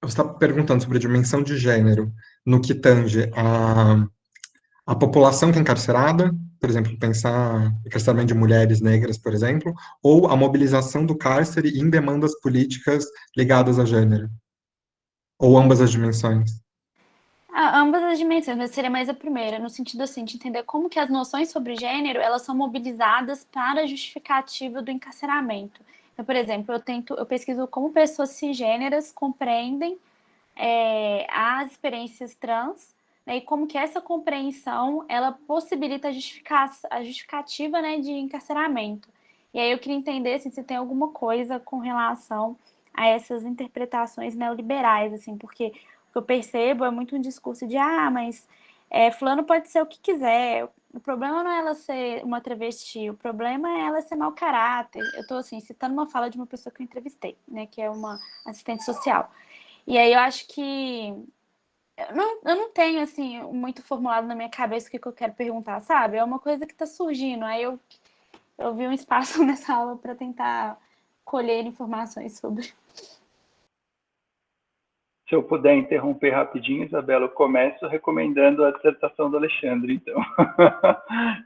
você está perguntando sobre a dimensão de gênero no que tange a população que é encarcerada por exemplo, pensar encarceramento de mulheres negras, por exemplo, ou a mobilização do cárcere em demandas políticas ligadas a gênero, ou ambas as dimensões? Ambas as dimensões, mas seria mais a primeira, no sentido assim, de entender como que as noções sobre gênero, elas são mobilizadas para a justificativa do encarceramento. Então, por exemplo, eu pesquiso como pessoas cisgêneras compreendem as experiências trans, né, e como que essa compreensão, ela possibilita a justificativa, né, de encarceramento. E aí eu queria entender assim, se tem alguma coisa com relação a essas interpretações neoliberais, assim, porque o que eu percebo é muito um discurso de, mas fulano pode ser o que quiser, o problema não é ela ser uma travesti, o problema é ela ser mau caráter. Eu estou assim, citando uma fala de uma pessoa que eu entrevistei, né, que é uma assistente social. E aí eu acho que eu não tenho, assim, muito formulado na minha cabeça o que eu quero perguntar, sabe? É uma coisa que está surgindo. Aí eu vi um espaço nessa aula para tentar colher informações sobre. Se eu puder interromper rapidinho, Isabela, eu começo recomendando a dissertação do Alexandre, então,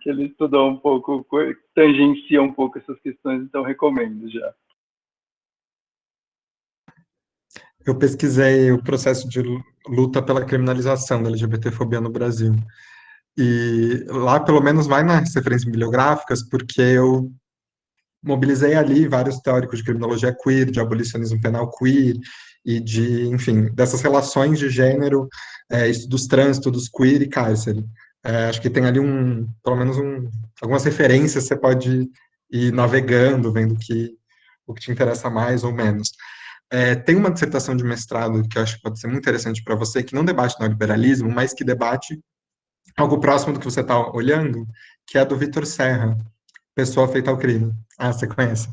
que ele estudou um pouco, tangencia um pouco essas questões, então recomendo já. Eu pesquisei o processo de luta pela criminalização da LGBTfobia no Brasil. E lá, pelo menos, vai nas referências bibliográficas, porque eu mobilizei ali vários teóricos de criminologia queer, de abolicionismo penal queer, e de, enfim, dessas relações de gênero, estudos trans, estudos queer e cárcere. Acho que tem ali pelo menos algumas referências, você pode ir navegando, vendo o que te interessa mais ou menos. Tem uma dissertação de mestrado que eu acho que pode ser muito interessante para você, que não debate neoliberalismo, mas que debate algo próximo do que você está olhando, que é a do Vitor Serra, Pessoa Feita ao Crime. Ah, você conhece?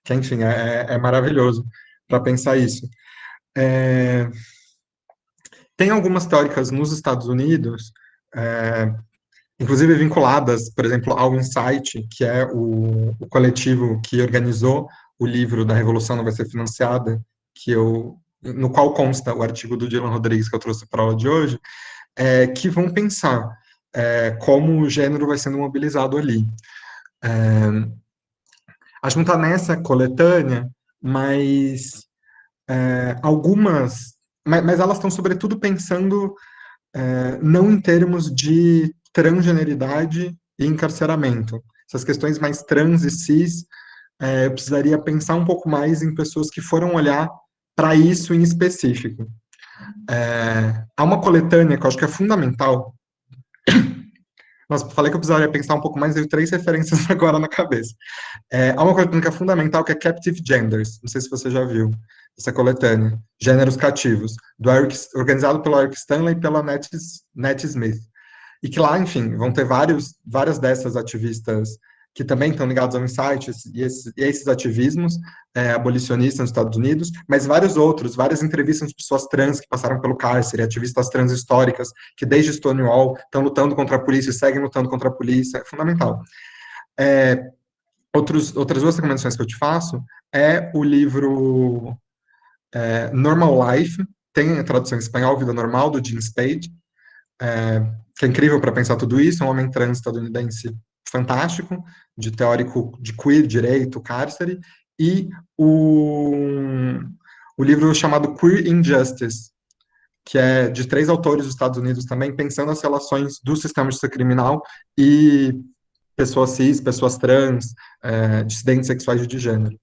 Que, enfim, é maravilhoso para pensar isso. Tem algumas teóricas nos Estados Unidos, inclusive vinculadas, por exemplo, ao Insight, que é o coletivo que organizou o livro da Revolução Não Vai Ser Financiada, no qual consta o artigo do Dylan Rodrigues que eu trouxe para a aula de hoje, que vão pensar como o gênero vai sendo mobilizado ali. Acho que não está nessa coletânea, mas mas elas estão sobretudo pensando não em termos de transgeneridade e encarceramento. Essas questões mais trans e cis, eu precisaria pensar um pouco mais em pessoas que foram olhar para isso em específico. Há uma coletânea que eu acho que é fundamental. Nossa, falei que eu precisaria pensar um pouco mais, eu tenho 3 referências agora na cabeça. Há uma coletânea que é fundamental, que é Captive Genders, não sei se você já viu essa coletânea, Gêneros Cativos, organizado pelo Eric Stanley e pela Nett Smith. E que lá, enfim, vão ter várias dessas ativistas que também estão ligados ao Insight e esses ativismos abolicionistas nos Estados Unidos, mas várias entrevistas de pessoas trans que passaram pelo cárcere, ativistas trans históricas, que desde Stonewall estão lutando contra a polícia e seguem lutando contra a polícia, é fundamental. Outras 2 recomendações que eu te faço é o livro Normal Life, tem a tradução em espanhol, Vida Normal, do Jim Spade, que é incrível para pensar tudo isso, é um homem trans estadunidense fantástico, de teórico de queer, direito, cárcere, e o livro chamado Queer Injustice, que é de 3 autores dos Estados Unidos também, pensando as relações do sistema de justiça criminal e pessoas cis, pessoas trans, dissidentes sexuais de gênero.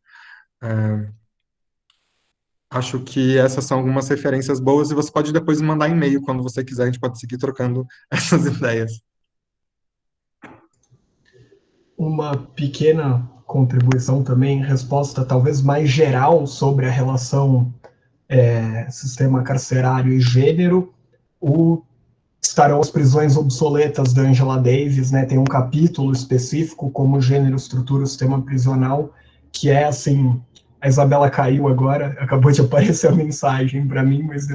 Acho que essas são algumas referências boas e você pode depois me mandar e-mail quando você quiser, a gente pode seguir trocando essas ideias. Uma pequena contribuição também, resposta talvez mais geral sobre a relação sistema carcerário e gênero, estarão as prisões obsoletas da Angela Davis, né? Tem um capítulo específico como gênero estrutura o sistema prisional, que é assim, a Isabela caiu agora, acabou de aparecer a mensagem para mim, mas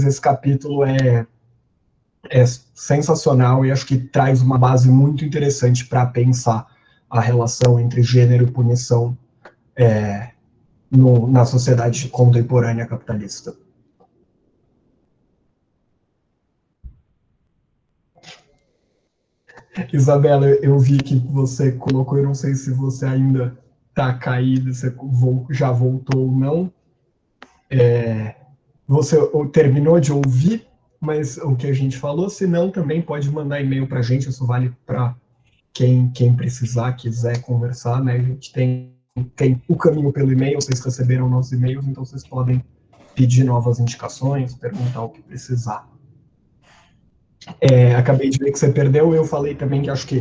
esse capítulo é sensacional e acho que traz uma base muito interessante para pensar a relação entre gênero e punição na sociedade contemporânea capitalista. Isabela, eu vi que você colocou, eu não sei se você ainda está caído, você já voltou ou não. Você terminou de ouvir, mas o que a gente falou, se não, também pode mandar e-mail para a gente, isso vale para quem precisar, quiser conversar, né? A gente tem o caminho pelo e-mail, vocês receberam nossos e-mails, então vocês podem pedir novas indicações, perguntar o que precisar. Acabei de ver que você perdeu, eu falei também que acho que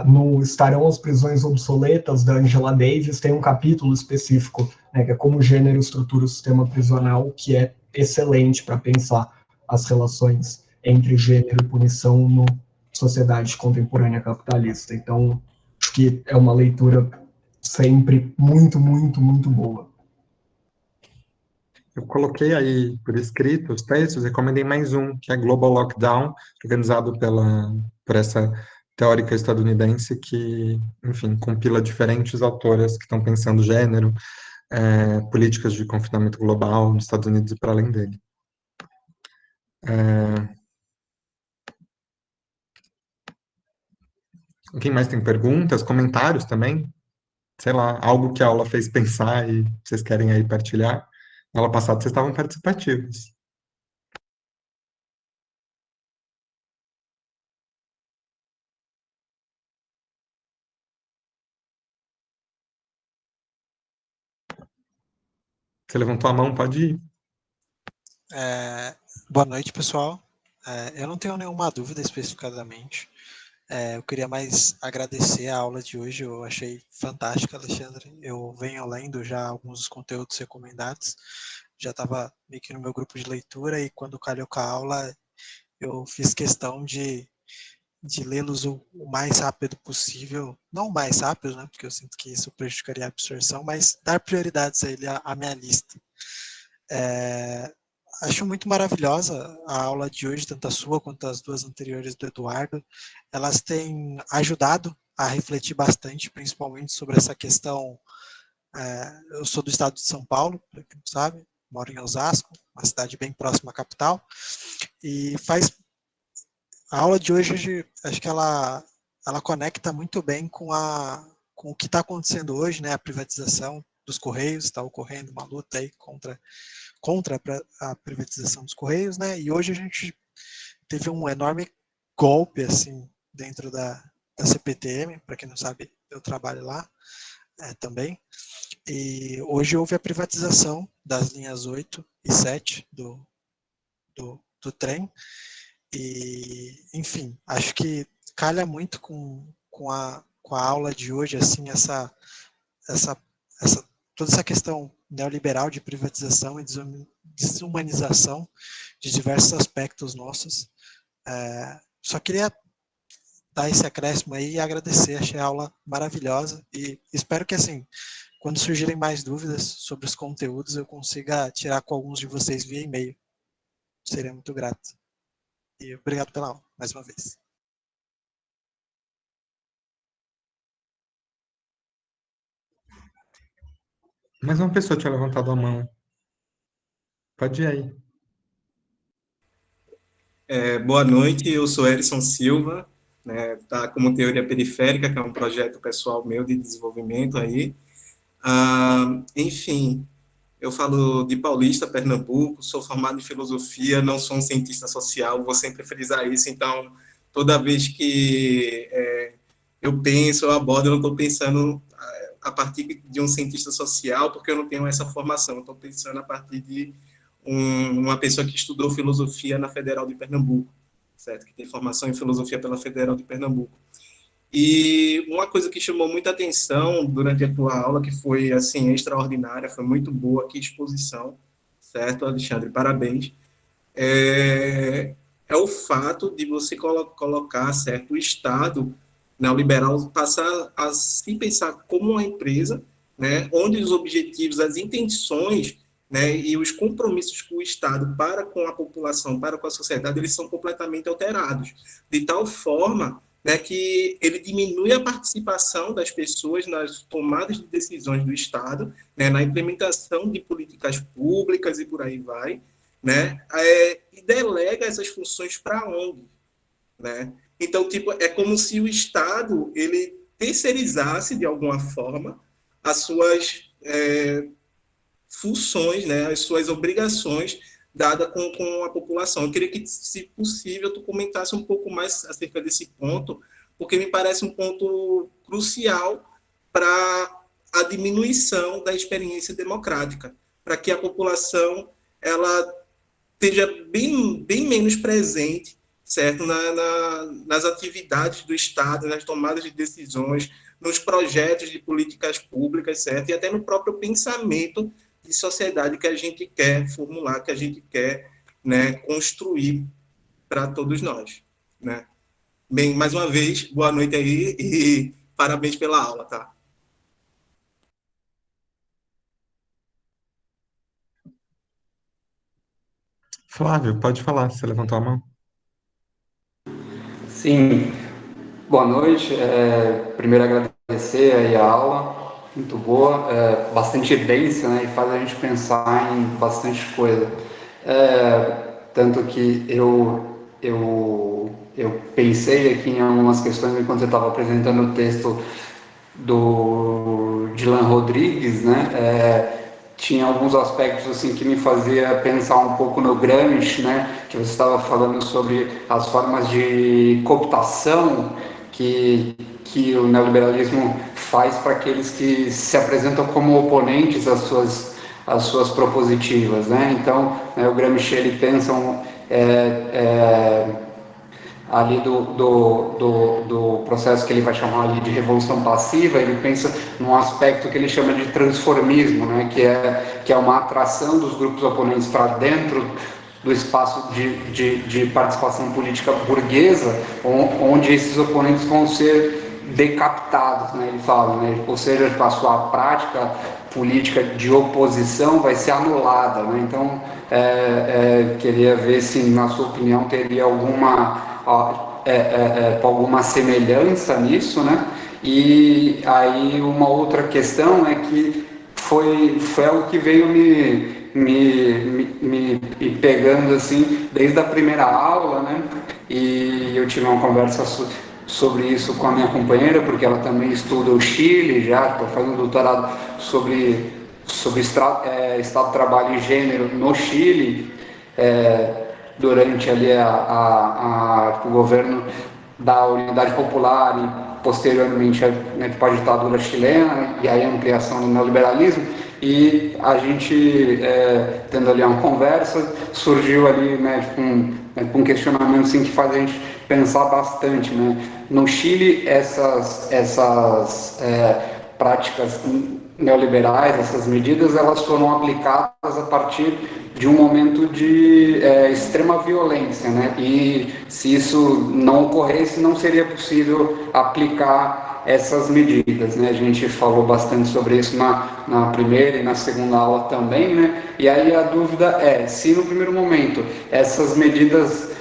no Estarão as Prisões Obsoletas, da Angela Davis, tem um capítulo específico, né, que é como o gênero estrutura o sistema prisional, que é excelente para pensar as relações entre gênero e punição no sociedade contemporânea capitalista. Então, acho que é uma leitura sempre muito, muito, muito boa. Eu coloquei aí por escrito os textos, recomendei mais um, que é Global Lockdown, organizado por essa teórica estadunidense que, enfim, compila diferentes autoras que estão pensando gênero, políticas de confinamento global nos Estados Unidos e para além dele. Quem mais tem perguntas, comentários também? Sei lá, algo que a aula fez pensar e vocês querem aí partilhar? Na aula passada vocês estavam participativos. Você levantou a mão, pode ir. Boa noite, pessoal. Eu não tenho nenhuma dúvida especificadamente. Eu queria mais agradecer a aula de hoje, eu achei fantástica, Alexandre. Eu venho lendo já alguns dos conteúdos recomendados, já estava meio que no meu grupo de leitura e quando calhou com a aula, eu fiz questão de lê-los o mais rápido possível, não o mais rápido, né, porque eu sinto que isso prejudicaria a absorção, mas dar prioridades a ele à minha lista. Acho muito maravilhosa a aula de hoje, tanto a sua quanto as duas anteriores do Eduardo. Elas têm ajudado a refletir bastante, principalmente sobre essa questão. Eu sou do estado de São Paulo, para quem não sabe, moro em Osasco, uma cidade bem próxima à capital, e a aula de hoje, acho que ela conecta muito bem com o que está acontecendo hoje, né? A privatização dos Correios, está ocorrendo uma luta aí contra a privatização dos Correios, né? E hoje a gente teve um enorme golpe, assim, dentro da CPTM, para quem não sabe, eu trabalho lá também, e hoje houve a privatização das linhas 8 e 7 do trem, e, enfim, acho que calha muito com a aula de hoje, assim, toda essa questão neoliberal de privatização e desumanização de diversos aspectos nossos. Só queria dar esse acréscimo aí e agradecer, achei a aula maravilhosa e espero que, assim, quando surgirem mais dúvidas sobre os conteúdos, eu consiga tirar com alguns de vocês via e-mail. Seria muito grato. E obrigado pela aula, mais uma vez. Mais uma pessoa tinha levantado a mão. Pode ir aí. Boa noite, eu sou Erison Silva, né, tá como Teoria Periférica, que é um projeto pessoal meu de desenvolvimento aí. Enfim, eu falo de Paulista, Pernambuco, sou formado em filosofia, não sou um cientista social, vou sempre frisar isso, então toda vez que eu penso, eu abordo, eu não estou pensando a partir de um cientista social, porque eu não tenho essa formação, eu estou pensando a partir de uma pessoa que estudou filosofia na Federal de Pernambuco, certo? Que tem formação em filosofia pela Federal de Pernambuco. E uma coisa que chamou muita atenção durante a tua aula, que foi, assim, extraordinária, foi muito boa, que exposição, certo, Alexandre? Parabéns. É o fato de você colocar, certo, o Estado neoliberal passar a se pensar como uma empresa, né, onde os objetivos, as intenções, né, e os compromissos que o Estado para com a população, para com a sociedade, eles são completamente alterados, de tal forma, né, que ele diminui a participação das pessoas nas tomadas de decisões do Estado, né, na implementação de políticas públicas e por aí vai, né, e delega essas funções para a ONG, né? Então, tipo, é como se o Estado, ele terceirizasse, de alguma forma, as suas funções, né, as suas obrigações dadas com a população. Eu queria que, se possível, tu comentasse um pouco mais acerca desse ponto, porque me parece um ponto crucial para a diminuição da experiência democrática, para que a população ela esteja bem menos presente, certo, nas atividades do Estado, nas tomadas de decisões, nos projetos de políticas públicas, certo, e até no próprio pensamento de sociedade que a gente quer formular, que a gente quer, né, construir para todos nós, né. Bem, mais uma vez, boa noite aí e parabéns pela aula, tá? Flávio, pode falar, você levantou a mão. Sim, boa noite. Primeiro agradecer aí a aula, muito boa, bastante densa, né, e faz a gente pensar em bastante coisa. Tanto que eu pensei aqui em algumas questões enquanto você estava apresentando o texto do Dylan Rodrigues, né? Tinha alguns aspectos assim que me fazia pensar um pouco no Gramsci, né? Que você estava falando sobre as formas de cooptação que o neoliberalismo faz para aqueles que se apresentam como oponentes às suas propositivas, né? Então, né, o Gramsci ele pensa ali do processo que ele vai chamar ali de revolução passiva, ele pensa num aspecto que ele chama de transformismo, né, que é uma atração dos grupos oponentes para dentro do espaço de participação política burguesa, onde esses oponentes vão ser decapitados, né, ele fala, né, ou seja, a sua prática política de oposição vai ser anulada, né, então queria ver se, na sua opinião, teria alguma semelhança nisso, né? E aí uma outra questão é que foi algo que veio me pegando assim desde a primeira aula, né? E eu tive uma conversa sobre isso com a minha companheira, porque ela também estuda o Chile, já estou fazendo doutorado sobre Estado, Trabalho e Gênero no Chile, durante ali o governo da Unidade Popular e posteriormente, né, depois da ditadura chilena e aí a ampliação do neoliberalismo. E a gente, tendo ali uma conversa, surgiu ali, né, um questionamento assim, que faz a gente pensar bastante, né? No Chile, essas práticas neoliberais, essas medidas, elas foram aplicadas a partir de um momento de extrema violência, né? E se isso não ocorresse, não seria possível aplicar essas medidas, né? A gente falou bastante sobre isso na primeira e na segunda aula também, né? E aí a dúvida é, se no primeiro momento essas medidas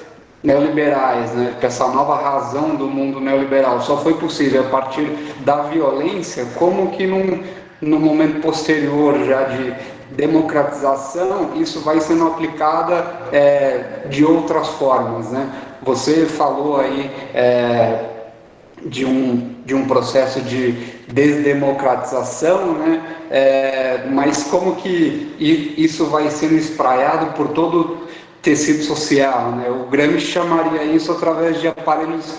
neoliberais, né, essa nova razão do mundo neoliberal só foi possível a partir da violência, como que no momento posterior já de democratização, isso vai sendo aplicada de outras formas, né? Você falou aí de um processo de desdemocratização, né? Mas como que isso vai sendo espraiado por todo o tecido social, né? O Gramsci chamaria isso através de aparelhos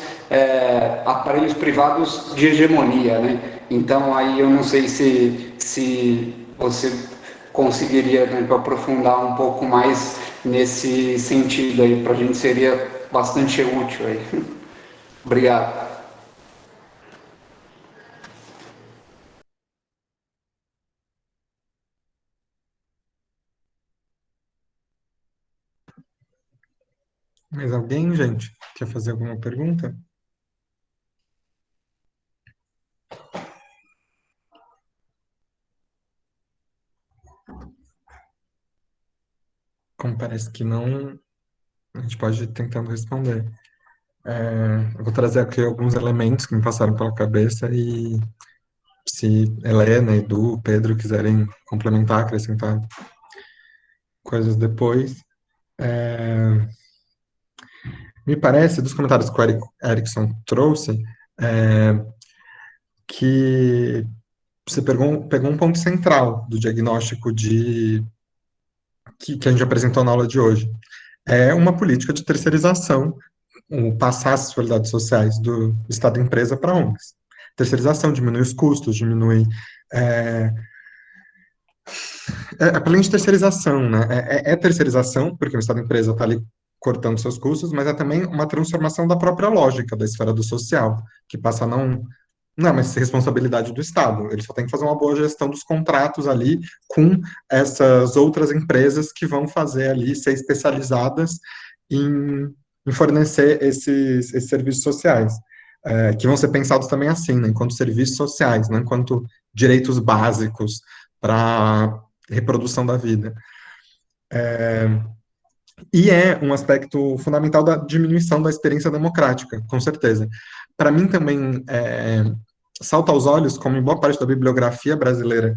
privados de hegemonia, né? Então aí eu não sei se você conseguiria, né, aprofundar um pouco mais nesse sentido aí, para a gente seria bastante útil aí. Obrigado. Mais alguém, gente, quer fazer alguma pergunta? Como parece que não, a gente pode ir tentando responder. Eu vou trazer aqui alguns elementos que me passaram pela cabeça e se Helena, Edu, Pedro quiserem complementar, acrescentar coisas depois. Me parece, dos comentários que o Erickson trouxe, que você pegou um ponto central do diagnóstico que a gente apresentou na aula de hoje. É uma política de terceirização, passar as responsabilidades sociais do Estado-empresa para ONGs. Terceirização diminui os custos, diminui... além de terceirização, né? É terceirização, porque o Estado-empresa está ali cortando seus custos, mas é também uma transformação da própria lógica da esfera do social, que passa a não é mais responsabilidade do Estado, ele só tem que fazer uma boa gestão dos contratos ali com essas outras empresas que vão fazer ali, ser especializadas em fornecer esses serviços sociais, que vão ser pensados também assim, né, enquanto serviços sociais, não enquanto direitos básicos para reprodução da vida. E é um aspecto fundamental da diminuição da experiência democrática, com certeza. Para mim também salta aos olhos, como em boa parte da bibliografia brasileira,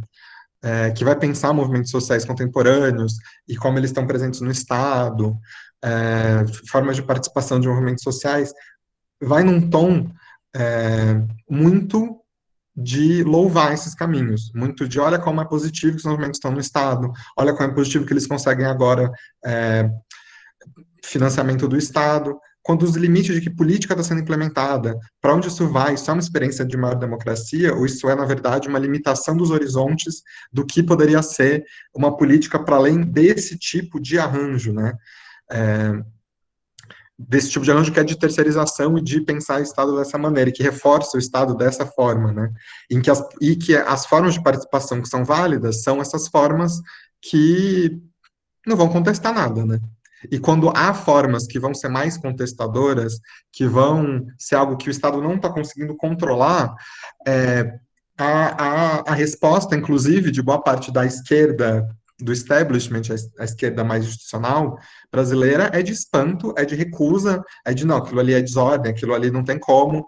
que vai pensar movimentos sociais contemporâneos e como eles estão presentes no Estado, formas de participação de movimentos sociais, vai num tom muito de louvar esses caminhos, muito de olha como é positivo que os movimentos estão no Estado, olha como é positivo que eles conseguem agora financiamento do Estado, quando os limites de que política está sendo implementada, para onde isso vai, isso é uma experiência de maior democracia, ou isso é, na verdade, uma limitação dos horizontes do que poderia ser uma política para além desse tipo de arranjo, né? Desse tipo de arranjo que é de terceirização e de pensar o Estado dessa maneira, e que reforça o Estado dessa forma, né? E que as formas de participação que são válidas são essas formas que não vão contestar nada, né? E quando há formas que vão ser mais contestadoras, que vão ser algo que o Estado não está conseguindo controlar, a resposta, inclusive, de boa parte da esquerda, do establishment, a esquerda mais institucional brasileira, é de espanto, é de recusa, é de não, aquilo ali é desordem, aquilo ali não tem como.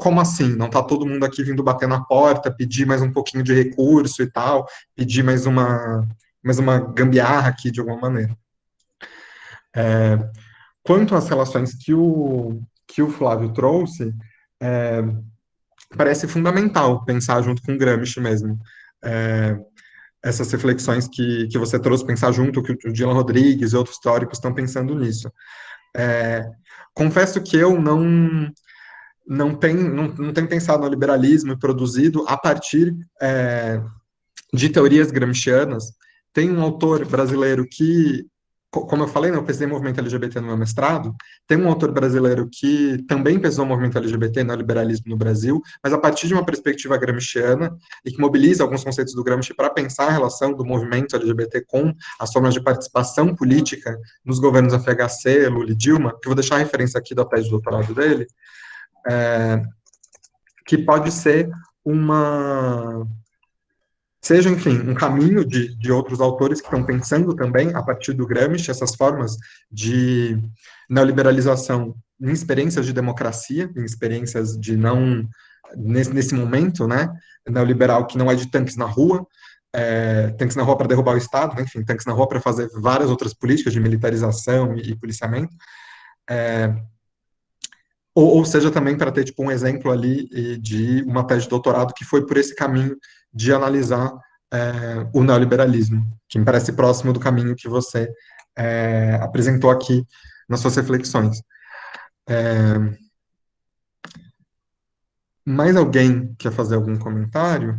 Como assim? Não está todo mundo aqui vindo bater na porta, pedir mais um pouquinho de recurso e tal, pedir mais uma gambiarra aqui de alguma maneira. Quanto às relações que o Flávio trouxe, parece fundamental pensar junto com Gramsci mesmo. Essas reflexões que você trouxe, pensar junto, que o Dylan Rodrigues e outros teóricos estão pensando nisso. Confesso que eu não tenho pensado no liberalismo e produzido a partir de teorias gramscianas. Tem um autor brasileiro que, como eu falei, né, eu pesquisei movimento LGBT no meu mestrado, tem um autor brasileiro que também pesquisou o movimento LGBT, neoliberalismo no Brasil, mas a partir de uma perspectiva gramsciana, e que mobiliza alguns conceitos do Gramsci para pensar a relação do movimento LGBT com as formas de participação política nos governos FHC, Lula e Dilma, que eu vou deixar a referência aqui da tese de doutorado dele, que pode ser seja, enfim, um caminho de outros autores que estão pensando também, a partir do Gramsci, essas formas de neoliberalização em experiências de democracia, em experiências de não, nesse momento, né, neoliberal que não é de tanques na rua para derrubar o Estado, né, enfim, tanques na rua para fazer várias outras políticas de militarização e policiamento, ou seja, também para ter tipo, um exemplo ali de uma tese de doutorado que foi por esse caminho de analisar o neoliberalismo, que me parece próximo do caminho que você apresentou aqui nas suas reflexões. Mais alguém quer fazer algum comentário?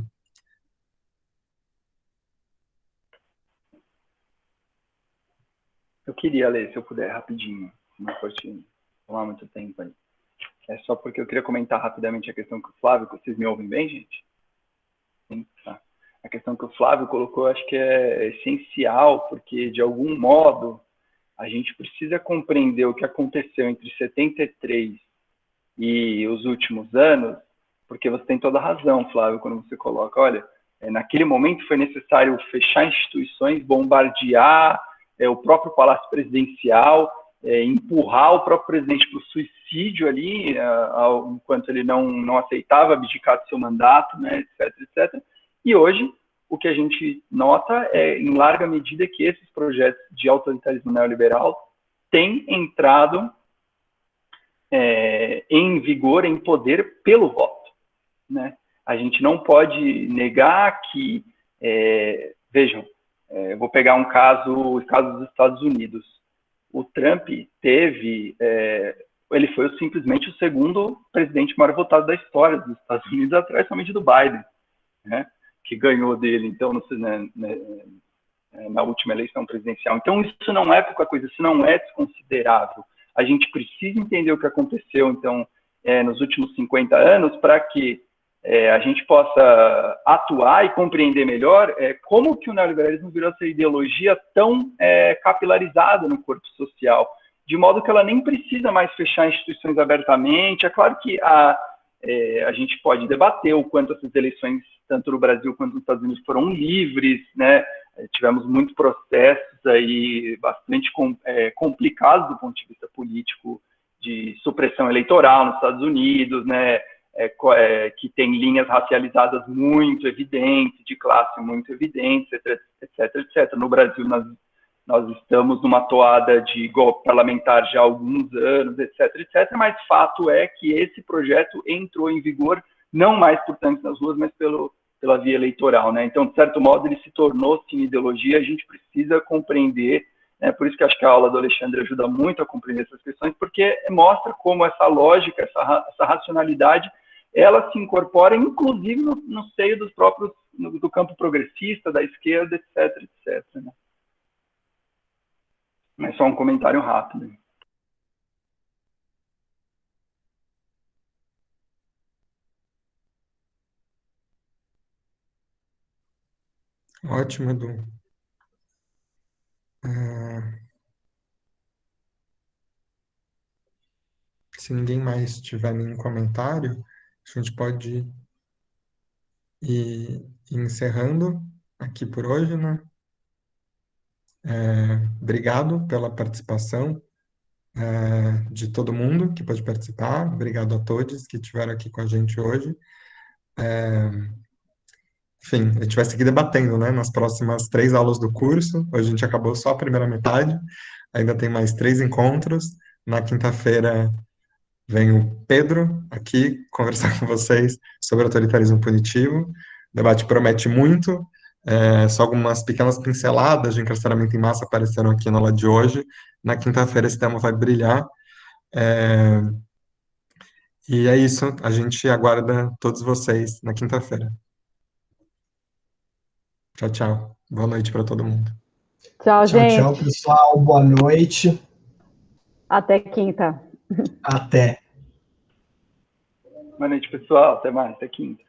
Eu queria ler, se eu puder, rapidinho, não pode tomar muito tempo aí. É só porque eu queria comentar rapidamente a questão que o Flávio, vocês me ouvem bem, gente? Sim, tá. A questão que o Flávio colocou, eu acho que é essencial, porque, de algum modo, a gente precisa compreender o que aconteceu entre 73 e os últimos anos, porque você tem toda a razão, Flávio, quando você coloca, olha, naquele momento foi necessário fechar instituições, bombardear o próprio Palácio Presidencial, empurrar o próprio presidente para o suicídio ali, enquanto ele não aceitava abdicar do seu mandato, né, etc, etc. E hoje, o que a gente nota em larga medida, que esses projetos de autoritarismo neoliberal têm entrado em vigor, em poder, pelo voto, né? A gente não pode negar que, vejam, vou pegar o caso dos Estados Unidos. O Trump teve, ele foi simplesmente o segundo presidente maior votado da história dos Estados Unidos, atrás somente do Biden, né, que ganhou dele, então, na última eleição presidencial. Então, isso não é pouca coisa, isso não é desconsiderável. A gente precisa entender o que aconteceu, então, nos últimos 50 anos, para que a gente possa atuar e compreender melhor como que o neoliberalismo virou essa ideologia tão capilarizada no corpo social, de modo que ela nem precisa mais fechar instituições abertamente. É claro que a gente pode debater o quanto essas eleições, tanto no Brasil quanto nos Estados Unidos, foram livres, né? Tivemos muitos processos aí bastante complicados do ponto de vista político, de supressão eleitoral nos Estados Unidos, né? Que tem linhas racializadas muito evidentes, de classe muito evidentes, etc, etc. No Brasil, nós estamos numa toada de golpe parlamentar já há alguns anos, etc, etc. Mas fato é que esse projeto entrou em vigor, não mais por tanto nas ruas, mas pela via eleitoral, né? Então, de certo modo, ele se tornou sim ideologia. A gente precisa compreender, né? Por isso que acho que a aula do Alexandre ajuda muito a compreender essas questões, porque mostra como essa lógica, essa racionalidade, ela se incorpora, inclusive, no seio dos próprios, do campo progressista, da esquerda, etc, etc, né? Mas só um comentário rápido. Ótimo, Edu. Se ninguém mais tiver nenhum comentário, a gente pode ir encerrando aqui por hoje, né? Obrigado pela participação de todo mundo que pôde participar. Obrigado a todos que estiveram aqui com a gente hoje. Enfim, a gente vai seguir debatendo, né, nas próximas 3 aulas do curso. Hoje a gente acabou só a primeira metade, ainda tem mais 3 encontros. Na quinta-feira vem o Pedro aqui conversar com vocês sobre autoritarismo punitivo. O debate promete muito. Só algumas pequenas pinceladas de encarceramento em massa apareceram aqui na aula de hoje. Na quinta-feira esse tema vai brilhar. E é isso, a gente aguarda todos vocês na quinta-feira. Tchau, tchau. Boa noite para todo mundo. Tchau, gente. Tchau, pessoal. Boa noite. Até quinta. Até. Boa noite, pessoal. Até mais. Até quinta.